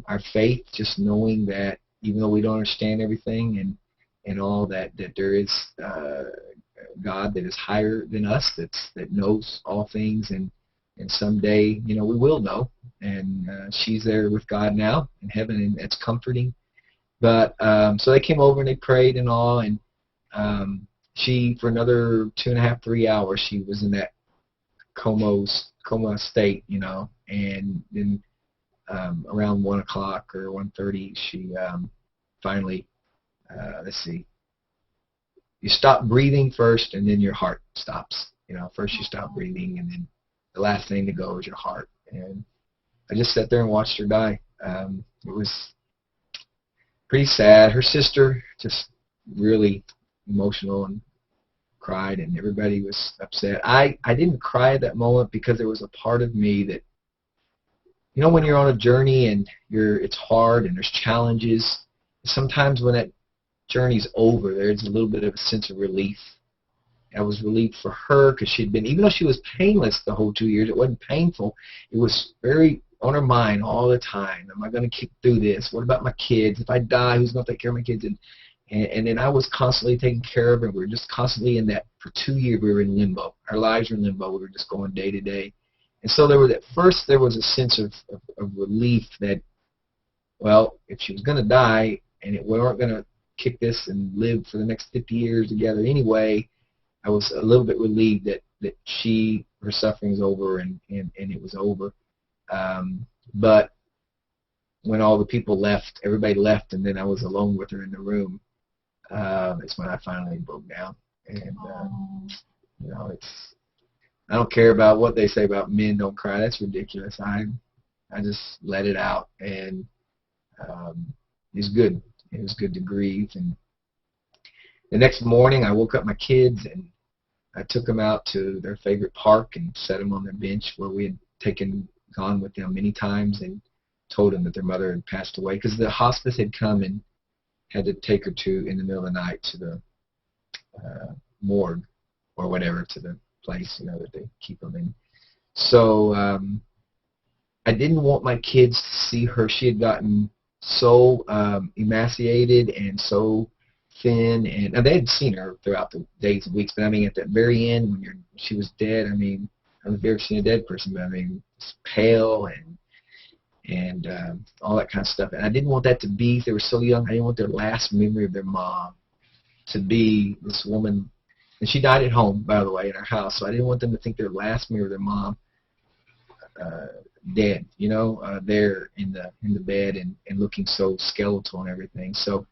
our faith, just knowing that even though we don't understand everything and all that there is God that is higher than us, that knows all things, and someday we will know, and she's there with God now in heaven, and it's comforting. But so they came over and they prayed and all, and she, for another 2.5, 3 hours, she was in that coma state, and then around 1 o'clock or 1:30, she finally, let's see, you stop breathing first, and then your heart stops. First you stop breathing, and then the last thing to go is your heart. And I just sat there and watched her die. It was pretty sad. Her sister just really emotional and cried, and everybody was upset. I didn't cry at that moment because there was a part of me that, when you're on a journey and it's hard and there's challenges, sometimes when that journey's over, there's a little bit of a sense of relief. I was relieved for her because she'd been, even though she was painless the whole 2 years, it wasn't painful. It was very on her mind all the time. Am I going to keep through this? What about my kids? If I die, who's going to take care of my kids? And then I was constantly taking care of her. We were just constantly in that. For 2 years, we were in limbo. Our lives were in limbo. We were just going day to day. And so at first there was a sense of relief that, well, if she was going to die and we weren't going to kick this and live for the next 50 years together anyway, I was a little bit relieved that her suffering's over and it was over. But when all the people left, everybody left, and then I was alone with her in the room, it's when I finally broke down. And, I don't care about what they say about men don't cry. That's ridiculous. I just let it out, and it's good. It was good to grieve. And the next morning, I woke up my kids, and I took them out to their favorite park and set them on their bench where we had gone with them many times, and told them that their mother had passed away, because the hospice had come and had to take her in the middle of the night to the morgue or whatever, to the place that they keep them in. So I didn't want my kids to see her. She had gotten so emaciated and so thin, and they had seen her throughout the days and weeks, but at that very end, when she was dead, I don't know if you've ever seen a dead person, but it's pale and all that kind of stuff. And I didn't want that to be, if they were so young, I didn't want their last memory of their mom to be this woman. And she died at home, by the way, in our house, so I didn't want them to think their last memory of their mom dead, there in the bed and looking so skeletal and everything. So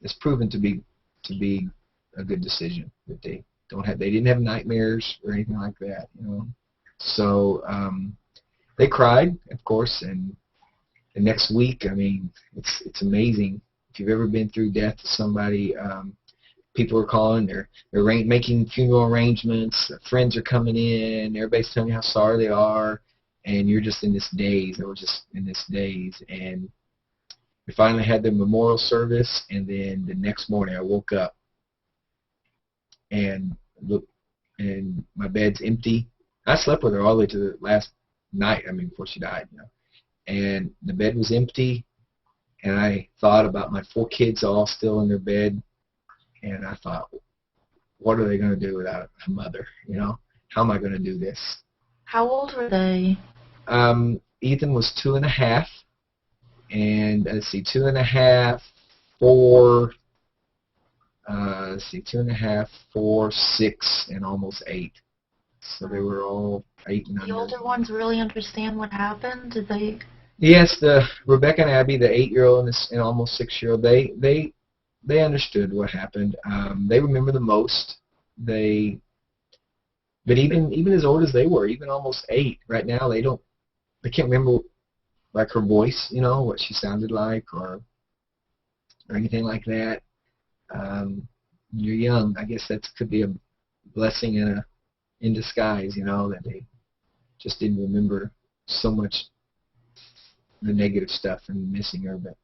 it's proven to be a good decision that they didn't have nightmares or anything like that, So they cried, of course, and the next week, it's amazing. If you've ever been through death to somebody, people are calling, they're making funeral arrangements, friends are coming in, everybody's telling you how sorry they are, and you're just in this daze. I was just in this daze, and we finally had the memorial service, and then the next morning I woke up and looked, and my bed's empty. I slept with her all the way to the last night, before she died, and the bed was empty, and I thought about my 4 kids all still in their bed. And I thought, what are they going to do without a mother? How am I going to do this? How old were they? Ethan was 2.5, and let's see, 2.5, 4. 2.5, 4, 6, and almost 8. So they were all 8 and under. The older ones really understand what happened? Did they? Yes, the Rebecca and Abby, the 8-year-old and almost 6-year-old, they understood what happened. They remember the most. They, but even as old as they were, even almost 8, right now they can't remember like her voice, what she sounded like or anything like that. You're young. I guess that could be a blessing in disguise, that they just didn't remember so much the negative stuff and missing her. But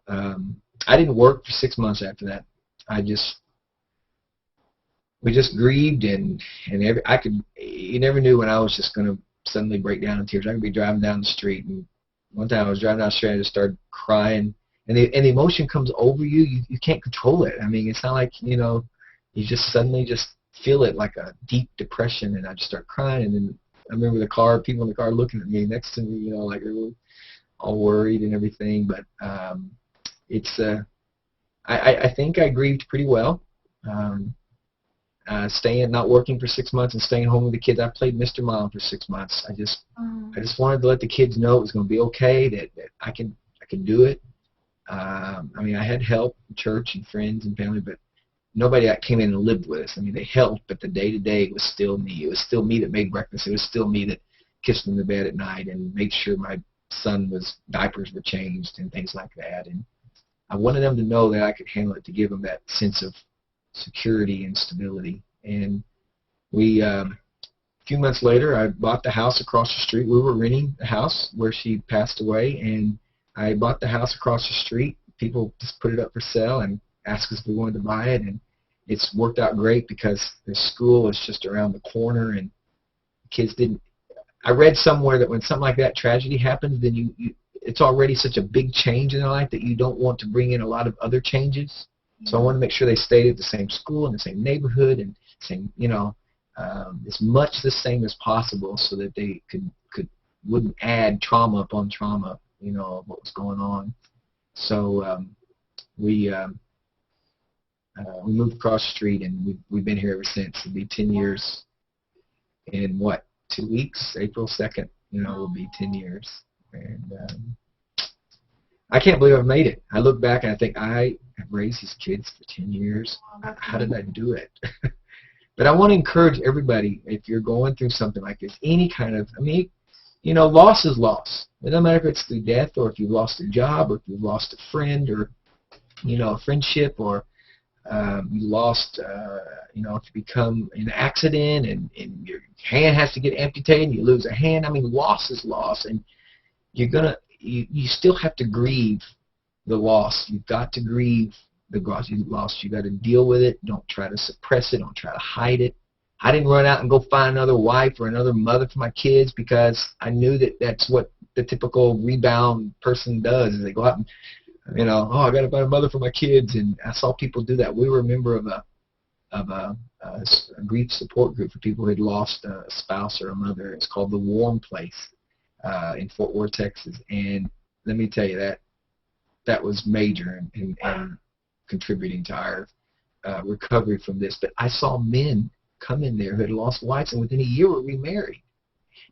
I didn't work for 6 months after that. I just we just grieved and you never knew when I was just going to suddenly break down in tears. I could be driving down the street, and one time I was driving down the street and I just started crying, and the emotion comes over you. You can't control it. I mean, it's not like you just suddenly just feel it like a deep depression, and I just start crying. And then I remember people in the car looking at me next to me, like they were all worried and everything. But it's I think I grieved pretty well. Not working for 6 months and staying home with the kids. I played Mr. Mom for 6 months. I just wanted to let the kids know it was going to be okay, that I can do it. I mean, I had help, church and friends and family, but nobody that came in and lived with us. I mean, they helped, but the day-to-day was still me. It was still me that made breakfast. It was still me that kissed him in the bed at night and made sure my son diapers were changed and things like that. And I wanted them to know that I could handle it, to give them that sense of security and stability. And a few months later, I bought the house across the street. We were renting the house where she passed away, and I bought the house across the street. People just put it up for sale and asked us if we wanted to buy it, and it's worked out great because the school is just around the corner, and kids didn't. I read somewhere that when something like that tragedy happens, then it's already such a big change in their life that you don't want to bring in a lot of other changes. So I wanted to make sure they stayed at the same school in the same neighborhood and same, as much the same as possible, so that they wouldn't add trauma upon trauma, of what was going on. So we moved across the street, and we've been here ever since. It'll be 10 years in 2 weeks? April 2nd, will be 10 years, and I can't believe I've made it. I look back and I think I have raised these kids for 10 years. How did I do it? But I want to encourage everybody, if you're going through something like this, any kind of, loss is loss. It doesn't matter if it's through death, or if you've lost a job, or if you've lost a friend, or, a friendship, or you lost, if you become in an accident and your hand has to get amputated and you lose a hand. Loss is loss, and you're going to, you still have to grieve the loss. You've got to grieve the loss you lost. You've got to deal with it. Don't try to suppress it. Don't try to hide it. I didn't run out and go find another wife or another mother for my kids, because I knew that that's what the typical rebound person does, is they go out and, I got to find a mother for my kids. And I saw people do that. We were a member of a grief support group for people who had lost a spouse or a mother. It's called The Warm Place. In Fort Worth, Texas, and let me tell you that was major in contributing to our recovery from this. But I saw men come in there who had lost wives, and within a year were remarried.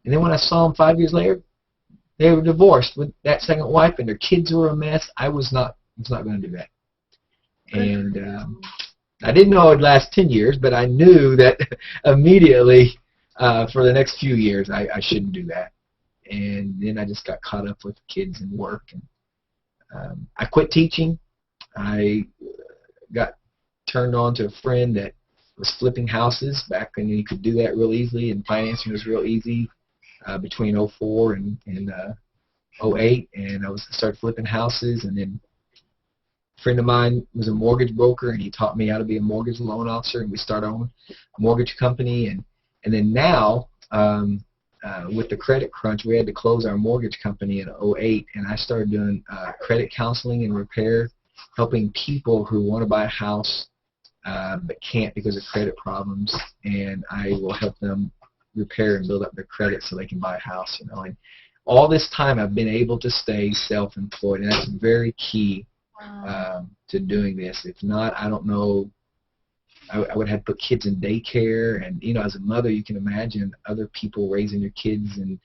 And then when I saw them 5 years later, they were divorced with that second wife, and their kids were a mess. I was not going to do that. And I didn't know it would last 10 years, but I knew that immediately for the next few years I shouldn't do that. And then I just got caught up with kids and work, and I quit teaching. I got turned on to a friend that was flipping houses back when you could do that real easily, and financing was real easy between '04 and '08, and I started flipping houses. And then a friend of mine was a mortgage broker, and he taught me how to be a mortgage loan officer, and we started our own mortgage company. And then now, with the credit crunch, we had to close our mortgage company in '08, and I started doing credit counseling and repair, helping people who want to buy a house but can't because of credit problems, and I will help them repair and build up their credit so they can buy a house. And all this time I've been able to stay self-employed, and that's very key to doing this. If not, I don't know. I would have to put kids in daycare, and as a mother, you can imagine other people raising your kids, and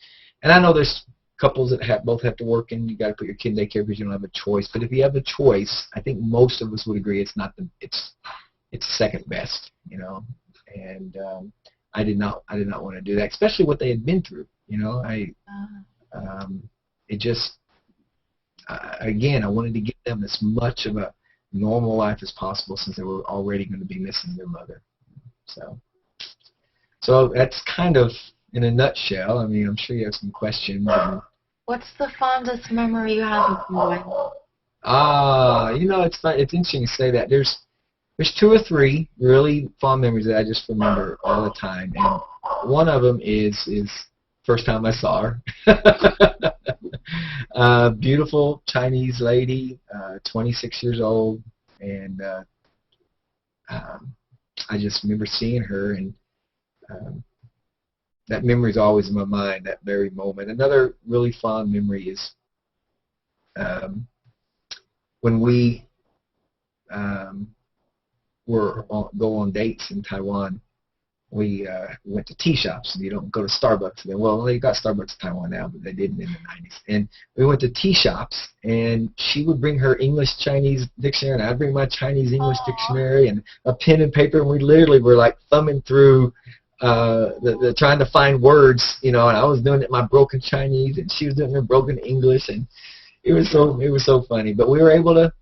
I know there's couples that both have to work and you got to put your kid in daycare because you don't have a choice. But if you have a choice, I think most of us would agree it's second best, you know. And I did not want to do that, especially what they had been through, you know. It just again, I wanted to give them as much of a normal life as possible since they were already going to be missing their mother. So that's kind of in a nutshell. I mean, I'm sure you have some questions. What's the fondest memory you have of your wife? You know, it's interesting you say that. There's 2 or 3 really fond memories that I just remember all the time, and one of them is first time I saw her. Beautiful Chinese lady, 26 years old, and I just remember seeing her, and that memory is always in my mind, that very moment. Another really fond memory is when we go on dates in Taiwan. We went to tea shops. You don't go to Starbucks. Well, they got Starbucks in Taiwan now, but they didn't in the 90s. And we went to tea shops, and she would bring her English-Chinese dictionary, and I'd bring my Chinese-English dictionary and a pen and paper, and we literally were like thumbing through the trying to find words, you know, and I was doing it in my broken Chinese, and she was doing her broken English, and it was so funny. But we were able to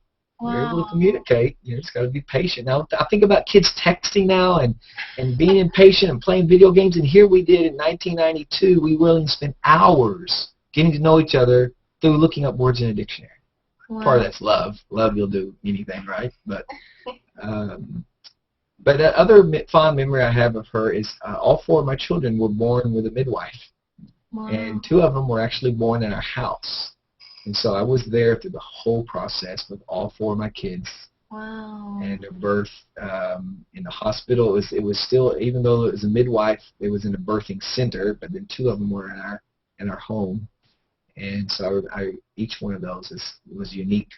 communicate. You know, just got to be patient. Now, I think about kids texting now and being impatient and playing video games, and here we did in 1992, we really spent hours getting to know each other through looking up words in a dictionary. Wow. Part of that's love. Love, you'll do anything, right? But that other fond memory I have of her is all 4 of my children were born with a midwife. Wow. And 2 of them were actually born in our house. And so I was there through the whole process with all 4 of my kids. Wow. And their birth in the hospital. It was still, even though it was a midwife, it was in a birthing center, but then 2 of them were in our home. And so each one of those was unique.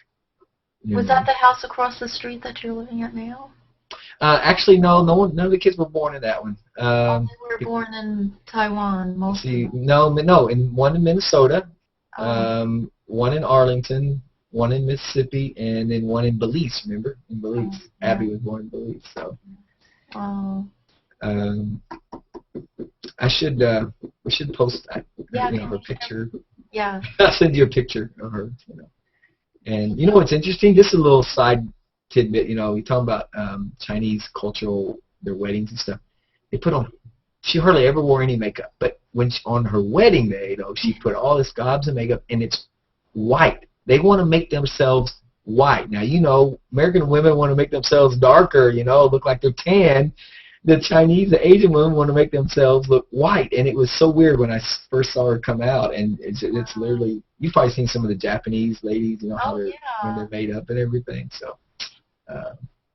Was that the house across the street that you're living at now? Actually, no. None of the kids were born in that one. They were born in Taiwan, mostly. No. One in Minnesota. One in Arlington, one in Mississippi, and then one in Belize. Remember, in Belize, Yeah. Abby was born in Belize. So, we should post her picture. Yeah. I'll send you a picture of her. You know. And you know what's interesting? Just a little side tidbit. You know, you talk about Chinese cultural, their weddings and stuff. They put on. She hardly ever wore any makeup, but on her wedding day, though, she put all this gobs of makeup, and it's white. They want to make themselves white. Now, you know, American women want to make themselves darker, you know, look like they're tan. The Chinese, the Asian women want to make themselves look white, and it was so weird when I first saw her come out, and it's literally, you've probably seen some of the Japanese ladies, you know, how when they're made up and everything, so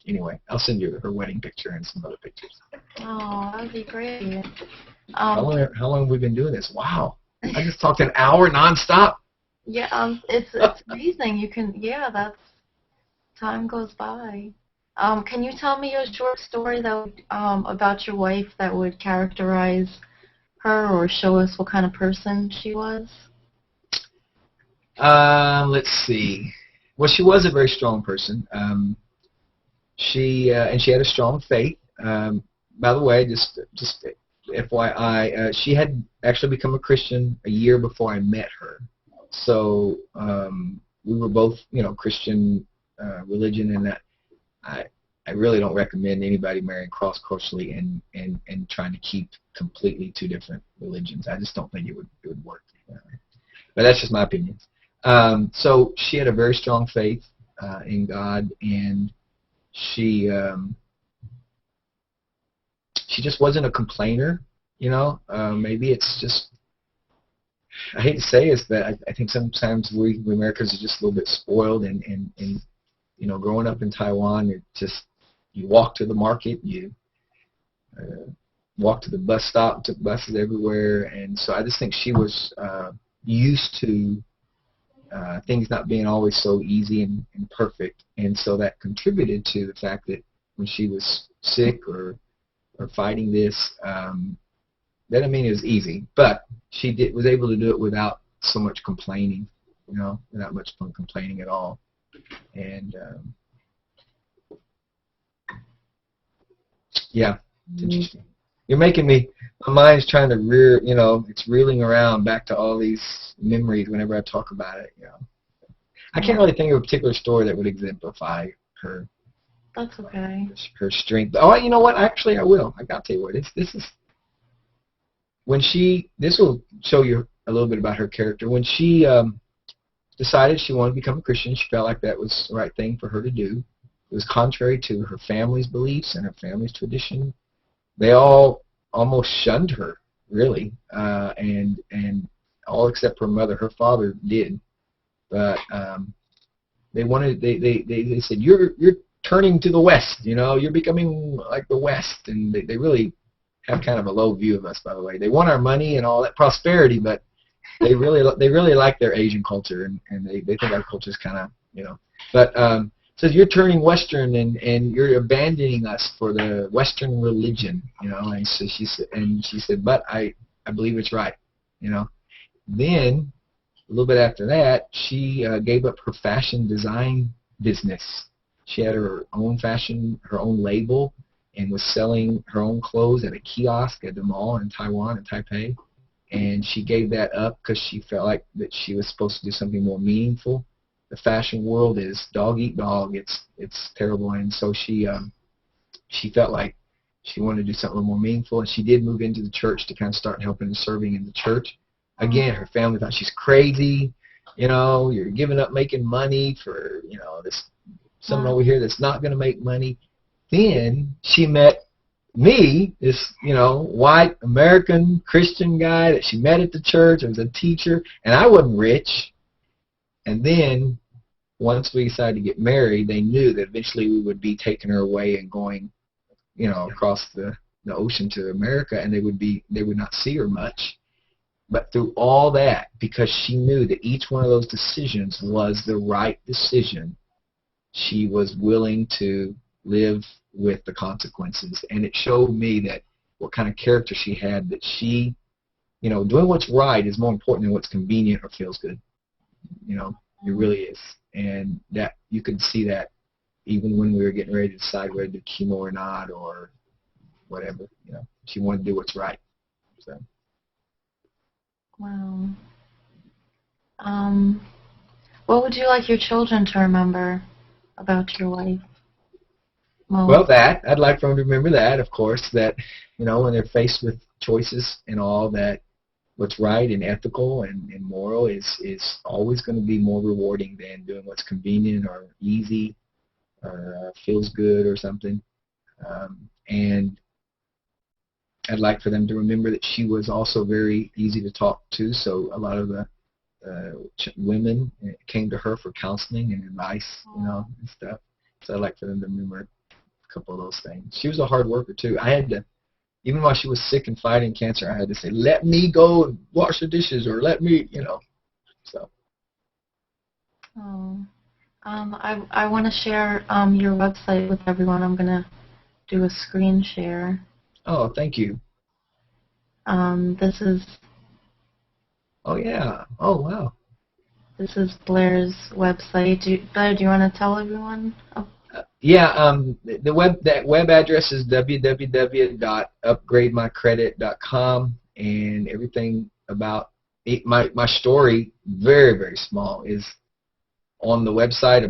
anyway, I'll send you her wedding picture and some other pictures. Oh, that would be great. How long have we been doing this? Wow. I just talked an hour nonstop. Yeah, it's amazing. You can, that's, time goes by. Can you tell me a short story that would, about your wife that would characterize her or show us what kind of person she was? Let's see. Well, she was a very strong person. She had a strong faith. By the way, just FYI, she had actually become a Christian a year before I met her. So we were both, you know, Christian religion, and that I really don't recommend anybody marrying cross-culturally and trying to keep completely 2 different religions. I just don't think it would work. But that's just my opinion. So she had a very strong faith in God, and she just wasn't a complainer, you know. Maybe it's just, I hate to say this, but I think sometimes we Americans are just a little bit spoiled, and you know, growing up in Taiwan, you walk to the market, you walk to the bus stop, took buses everywhere, and so I just think she was used to things not being always so easy and perfect, and so that contributed to the fact that when she was sick or fighting this, that didn't mean it was easy, but she was able to do it without so much complaining, not much fun complaining at all. And yeah, it's interesting. You're making me, my mind's trying to it's reeling around back to all these memories whenever I talk about it. I can't really think of a particular story that would exemplify her. That's okay. Her strength. Oh, you know what? Actually, I will. I got to tell you what. This is when this will show you a little bit about her character. When she decided she wanted to become a Christian, she felt like that was the right thing for her to do. It was contrary to her family's beliefs and her family's tradition. They all almost shunned her, really, and all except her mother. Her father did, but they said you're turning to the West. You're becoming like the West, and they really have kind of a low view of us, by the way. They want our money and all that prosperity, but they really like their Asian culture, and they think our culture is kind of, but says you're turning Western and you're abandoning us for the Western religion, and so she said, but I believe it's right, Then a little bit after that, she gave up her fashion design business. She had her own label, and was selling her own clothes at a kiosk at the mall in Taiwan and Taipei. And she gave that up because she felt like that she was supposed to do something more meaningful. The fashion world is dog eat dog. It's terrible, and so she felt like she wanted to do something more meaningful, and she did move into the church to kind of start helping and serving in the church. Again, her family thought she's crazy. You're giving up making money for this someone over here that's not going to make money. Then she met me, this white American Christian guy that she met at the church. I was a teacher, and I wasn't rich. And then once we decided to get married, they knew that eventually we would be taking her away and going, across the ocean to America, and they would not see her much. But through all that, because she knew that each one of those decisions was the right decision, she was willing to live with the consequences. And it showed me that what kind of character she had, that she, doing what's right is more important than what's convenient or feels good. It really is. And that you could see that even when we were getting ready to decide whether to do chemo or not or whatever. She wanted to do what's right. So. Wow. What would you like your children to remember about your wife? Well, I'd like for them to remember that, of course, that, when they're faced with choices and all, that what's right and ethical and moral is always going to be more rewarding than doing what's convenient or easy or feels good or something. And I'd like for them to remember that she was also very easy to talk to, so a lot of the women came to her for counseling and advice, and stuff. So I'd like for them to remember a couple of those things. She was a hard worker, too. I had to, even while she was sick and fighting cancer, I had to say, let me go and wash the dishes, or let me, so. Oh. I want to share your website with everyone. I'm going to do a screen share. Oh, thank you. This is... Oh, yeah. Oh, wow. This is Blair's website. Blair, do you want to tell everyone? Oh. Yeah, that web address is www.upgrademycredit.com, and everything about it, my story, very, very small, is on the website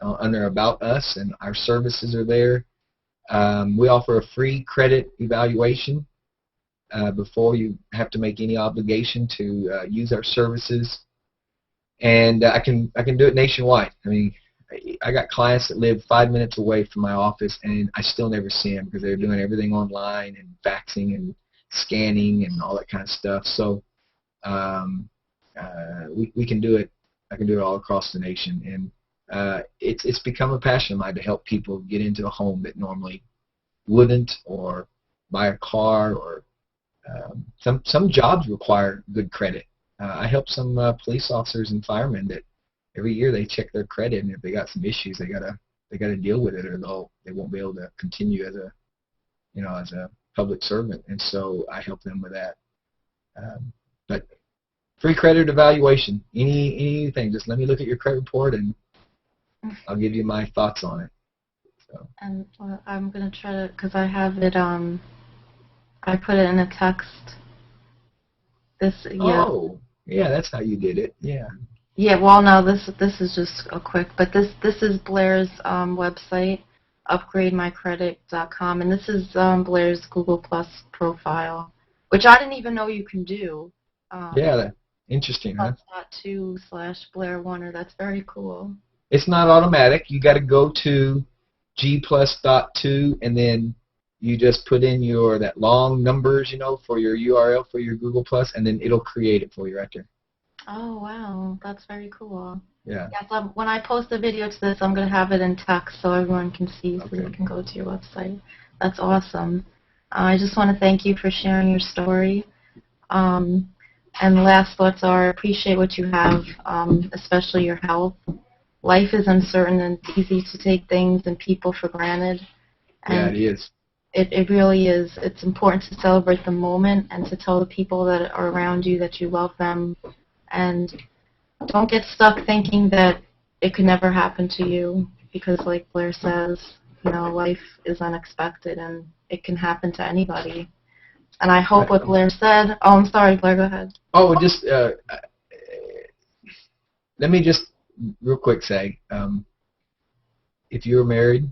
under About Us, and our services are there. We offer a free credit evaluation before you have to make any obligation to use our services, and I can do it nationwide. I mean, I got clients that live 5 minutes away from my office, and I still never see them because they're doing everything online and faxing and scanning and all that kind of stuff. So we can do it. I can do it all across the nation, and it's become a passion of mine to help people get into a home that normally wouldn't, or buy a car, or some jobs require good credit. I help some police officers and firemen that every year they check their credit, and if they got some issues, they gotta deal with it, or they won't be able to continue as a public servant. And so I help them with that. But free credit evaluation. Anything. Just let me look at your credit report, and I'll give you my thoughts on it. So. And I'm gonna try to, because I have it. I put it in a text. Yeah. Oh, yeah, that's how you did it. Yeah. Yeah. Well, no, this is just a quick, but this is Blair's website, upgrademycredit.com, and this is Blair's Google Plus profile, which I didn't even know you can do. Yeah, interesting, huh? +2/Blair Warner. That's very cool. It's not automatic. You got to go to G+.2, and then you just put in that long numbers, for your URL for your Google Plus, and then it'll create it for you right there. Oh, wow. That's very cool. Yeah. Yeah, so when I post a video to this, I'm going to have it in text so everyone can see, so Okay. you can go to your website. That's awesome. I just want to thank you for sharing your story. And last thoughts are, appreciate what you have, especially your health. Life is uncertain, and it's easy to take things and people for granted. Yeah, And it is. It really is. It's important to celebrate the moment and to tell the people that are around you that you love them. And don't get stuck thinking that it could never happen to you, because like Blair says, life is unexpected and it can happen to anybody. And I hope what Blair said. Oh, I'm sorry, Blair, go ahead. Oh, just let me just real quick say, if you're married,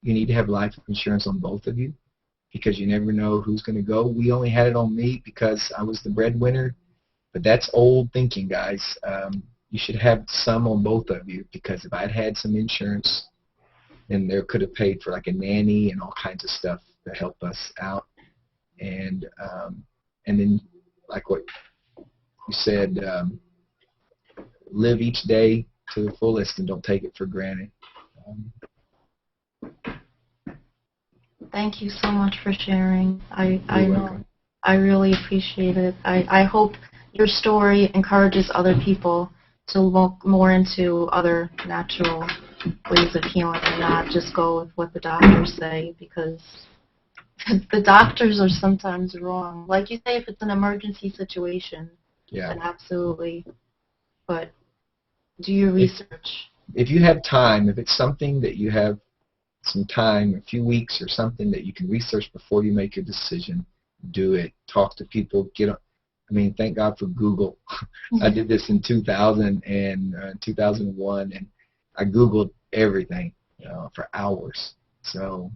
you need to have life insurance on both of you, because you never know who's going to go. We only had it on me because I was the breadwinner, but that's old thinking, guys. You should have some on both of you, because if I'd had some insurance, then there could have paid for like a nanny and all kinds of stuff to help us out. And then, like what you said, live each day to the fullest and don't take it for granted. Thank you so much for sharing. I You're know welcome. I really appreciate it. I hope your story encourages other people to look more into other natural ways of healing and not just go with what the doctors say, because the doctors are sometimes wrong. Like you say, if it's an emergency situation, Yeah. then absolutely. But do your research. If you have time, if it's something that you have some time, a few weeks or something that you can research before you make a decision, do it. Talk to people. Thank God for Google. I did this in 2000 and 2001, and I Googled everything for hours. So,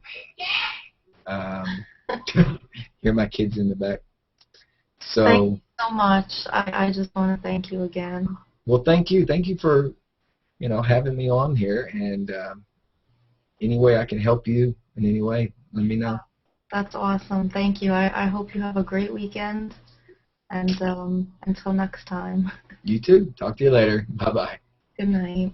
hear my kids in the back. So, thank you so much. I just want to thank you again. Well, thank you. Thank you for having me on here, and any way I can help you in any way, let me know. That's awesome. Thank you. I hope you have a great weekend, and until next time. You too. Talk to you later. Bye-bye. Good night.